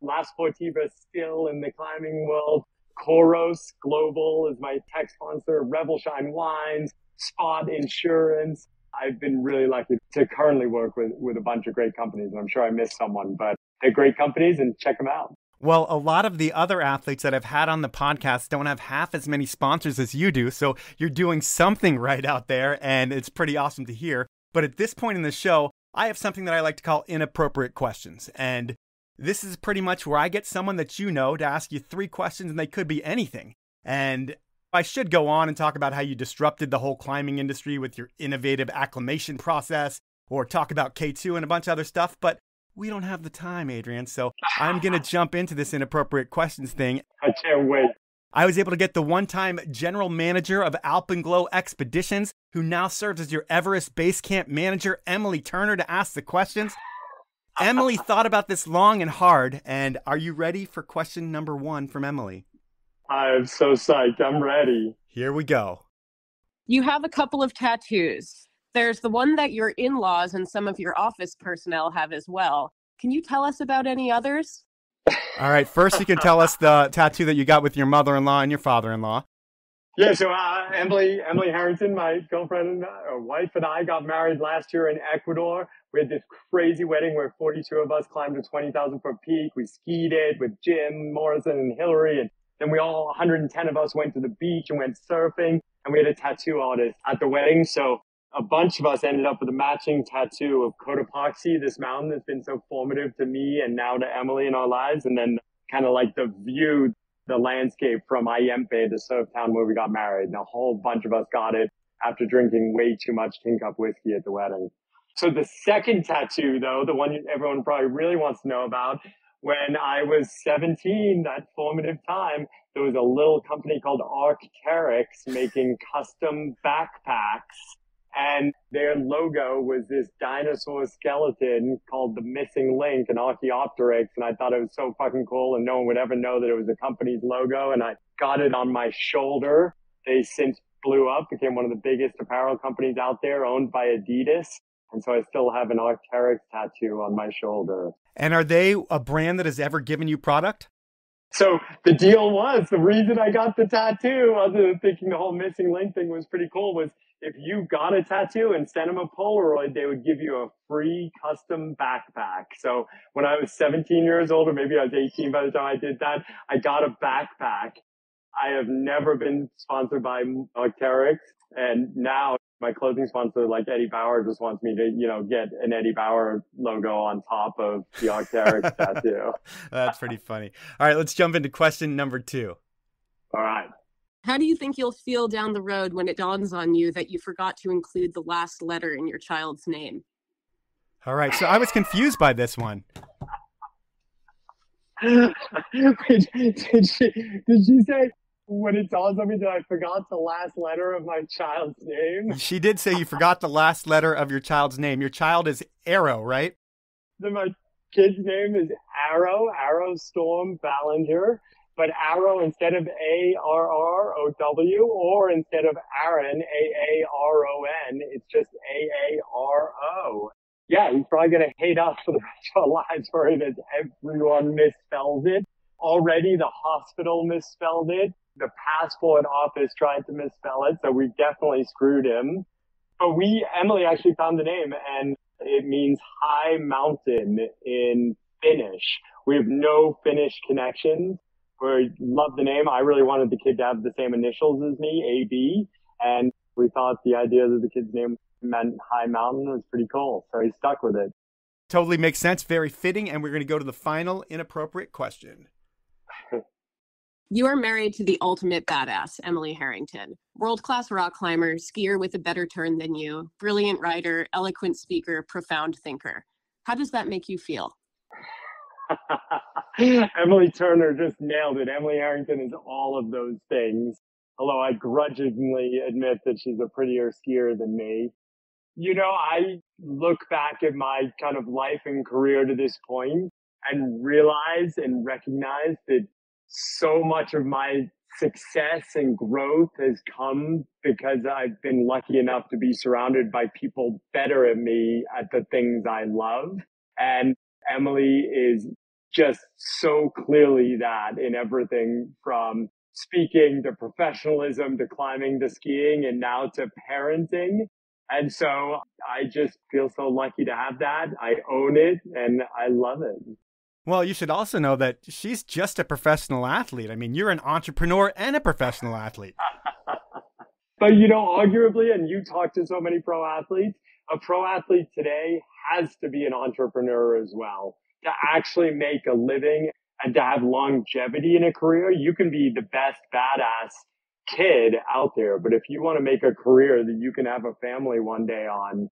La Sportiva still in the climbing world. Koros Global is my tech sponsor. Rebel Shine Wines, Spot Insurance. I've been really lucky to currently work with a bunch of great companies, and I'm sure I missed someone, but they're great companies and check them out. Well, a lot of the other athletes that I've had on the podcast don't have half as many sponsors as you do. So you're doing something right out there, and it's pretty awesome to hear. But at this point in the show, I have something that I like to call inappropriate questions. And this is pretty much where I get someone that you know to ask you 3 questions, and they could be anything. And I should go on and talk about how you disrupted the whole climbing industry with your innovative acclimation process, or talk about K2 and a bunch of other stuff. But we don't have the time, Adrian, so I'm going to jump into this inappropriate questions thing. I can't wait. I was able to get the one-time general manager of Alpenglow Expeditions, who now serves as your Everest base camp manager, Emily Turner, to ask the questions. Emily thought about this long and hard, and are you ready for question number 1 from Emily? I'm so psyched. I'm ready. Here we go. You have a couple of tattoos. There's the one that your in-laws and some of your office personnel have as well. Can you tell us about any others? All right, first you can tell us the tattoo that you got with your mother-in-law and your father-in-law. Yeah, so Emily Harrington, my girlfriend or wife, and I got married last year in Ecuador. We had this crazy wedding where 42 of us climbed a 20,000 foot peak. We skied it with Jim Morrison and Hillary, and then 110 of us went to the beach and went surfing, and we had a tattoo artist at the wedding. So a bunch of us ended up with a matching tattoo of Cotopaxi, this mountain that's been so formative to me and now to Emily in our lives. And then kind of like the view, the landscape from Ayempe, the surf town where we got married. And a whole bunch of us got it after drinking way too much tin cup whiskey at the wedding. So the second tattoo, though, the one everyone probably really wants to know about, when I was 17, that formative time, there was a little company called Arc'teryx making custom backpacks. And their logo was this dinosaur skeleton called the Missing Link, an Archaeopteryx. And I thought it was so fucking cool, and no one would ever know that it was a company's logo. And I got it on my shoulder. They since blew up, became one of the biggest apparel companies out there, owned by Adidas. And so I still have an Arc'teryx tattoo on my shoulder. And are they a brand that has ever given you product? So the deal was, the reason I got the tattoo, other than thinking the whole Missing Link thing was pretty cool, was if you got a tattoo and sent them a Polaroid, they would give you a free custom backpack. So when I was 17 years old, or maybe I was 18 by the time I did that, I got a backpack. I have never been sponsored by Arc'teryx. And now my clothing sponsor, like Eddie Bauer, just wants me to, get an Eddie Bauer logo on top of the Arc'teryx tattoo. That's pretty funny. All right, let's jump into question number 2. All right. How do you think you'll feel down the road when it dawns on you that you forgot to include the last letter in your child's name? All right, so I was confused by this one. Did she say, when it dawns on me that I forgot the last letter of my child's name? She did say you forgot the last letter of your child's name. Your child is Arrow, right? Then my kid's name is Arrow Storm Ballinger. But Arrow instead of Arrow, or instead of Aaron, Aaron, it's just Aaro. Yeah, he's probably going to hate us for the rest of our lives for it, as everyone misspells it. Already the hospital misspelled it. The passport office tried to misspell it, so we definitely screwed him. But Emily actually found the name, and it means high mountain in Finnish. We have no Finnish connections. We love the name. I really wanted the kid to have the same initials as me, AB. And we thought the idea that the kid's name meant high mountain was pretty cool. So he stuck with it. Totally makes sense. Very fitting. And we're going to go to the final inappropriate question. You are married to the ultimate badass, Emily Harrington. World-class rock climber, skier with a better turn than you, brilliant writer, eloquent speaker, profound thinker. How does that make you feel? Emily Turner just nailed it. Emily Harrington is all of those things. Although I grudgingly admit that she's a prettier skier than me. I look back at my kind of life and career to this point and realize and recognize that so much of my success and growth has come because I've been lucky enough to be surrounded by people better at me at the things I love. And Emily is just so clearly that in everything from speaking to professionalism to climbing to skiing and now to parenting. And so I just feel so lucky to have that. I own it and I love it. Well, you should also know that she's just a professional athlete. I mean, you're an entrepreneur and a professional athlete. But, you know, arguably, and you talk to so many pro athletes, a pro athlete today has to be an entrepreneur as well. To actually make a living and to have longevity in a career, you can be the best badass kid out there. But if you want to make a career that you can have a family one day on,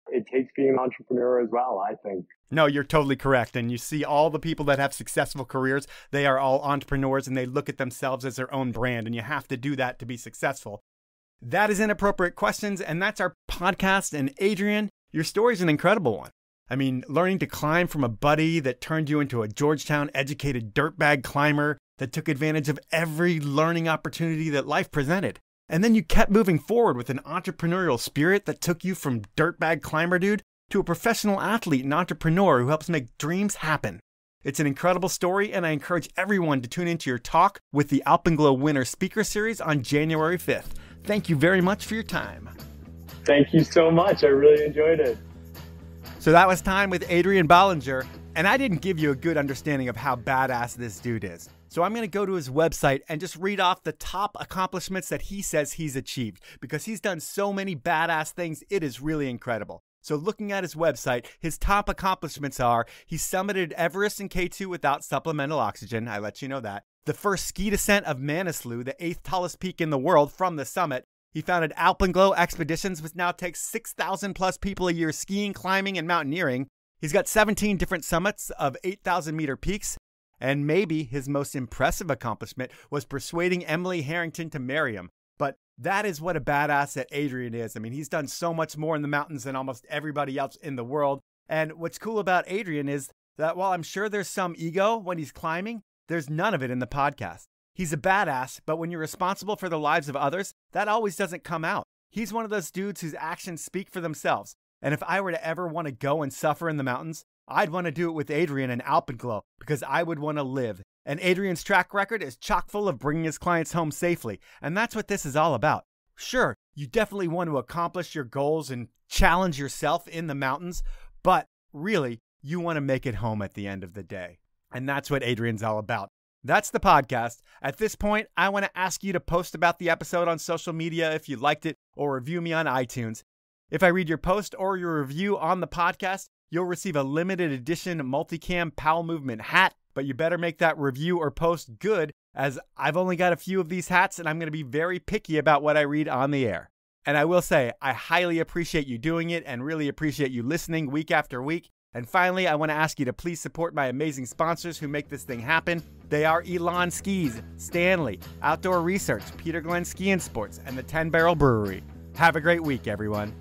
it takes being an entrepreneur as well, I think. No, you're totally correct. And you see all the people that have successful careers, they are all entrepreneurs and they look at themselves as their own brand. And you have to do that to be successful. That is Inappropriate Questions. And that's our podcast. And Adrian, your story is an incredible one. I mean, learning to climb from a buddy that turned you into a Georgetown educated dirtbag climber that took advantage of every learning opportunity that life presented. And then you kept moving forward with an entrepreneurial spirit that took you from dirtbag climber dude to a professional athlete and entrepreneur who helps make dreams happen. It's an incredible story, and I encourage everyone to tune into your talk with the Alpenglow Winter Speaker Series on January 5th. Thank you very much for your time. Thank you so much. I really enjoyed it. So that was time with Adrian Ballinger, and I didn't give you a good understanding of how badass this dude is. So I'm going to go to his website and just read off the top accomplishments that he says he's achieved, because he's done so many badass things, it is really incredible. So looking at his website, his top accomplishments are: he summited Everest in K2 without supplemental oxygen, I let you know that. The first ski descent of Manaslu, the 8th tallest peak in the world, from the summit. He founded Alpenglow Expeditions, which now takes 6,000 plus people a year skiing, climbing, and mountaineering. He's got 17 different summits of 8,000 meter peaks. And maybe his most impressive accomplishment was persuading Emily Harrington to marry him. But that is what a badass that Adrian is. I mean, he's done so much more in the mountains than almost everybody else in the world. And what's cool about Adrian is that while I'm sure there's some ego when he's climbing, there's none of it in the podcast. He's a badass, but when you're responsible for the lives of others, that always doesn't come out. He's one of those dudes whose actions speak for themselves. And if I were to ever want to go and suffer in the mountains, I'd want to do it with Adrian and Alpenglow, because I would want to live. And Adrian's track record is chock full of bringing his clients home safely. And that's what this is all about. Sure, you definitely want to accomplish your goals and challenge yourself in the mountains, but really, you want to make it home at the end of the day. And that's what Adrian's all about. That's the podcast. At this point, I want to ask you to post about the episode on social media if you liked it, or review me on iTunes. If I read your post or your review on the podcast, you'll receive a limited edition multicam Powell Movement hat, but you better make that review or post good, as I've only got a few of these hats and I'm going to be very picky about what I read on the air. And I will say, I highly appreciate you doing it and really appreciate you listening week after week. And finally, I want to ask you to please support my amazing sponsors who make this thing happen. They are Elon Skis, Stanley, Outdoor Research, Peter Glenn Ski and Sports, and the 10 Barrel Brewery. Have a great week, everyone.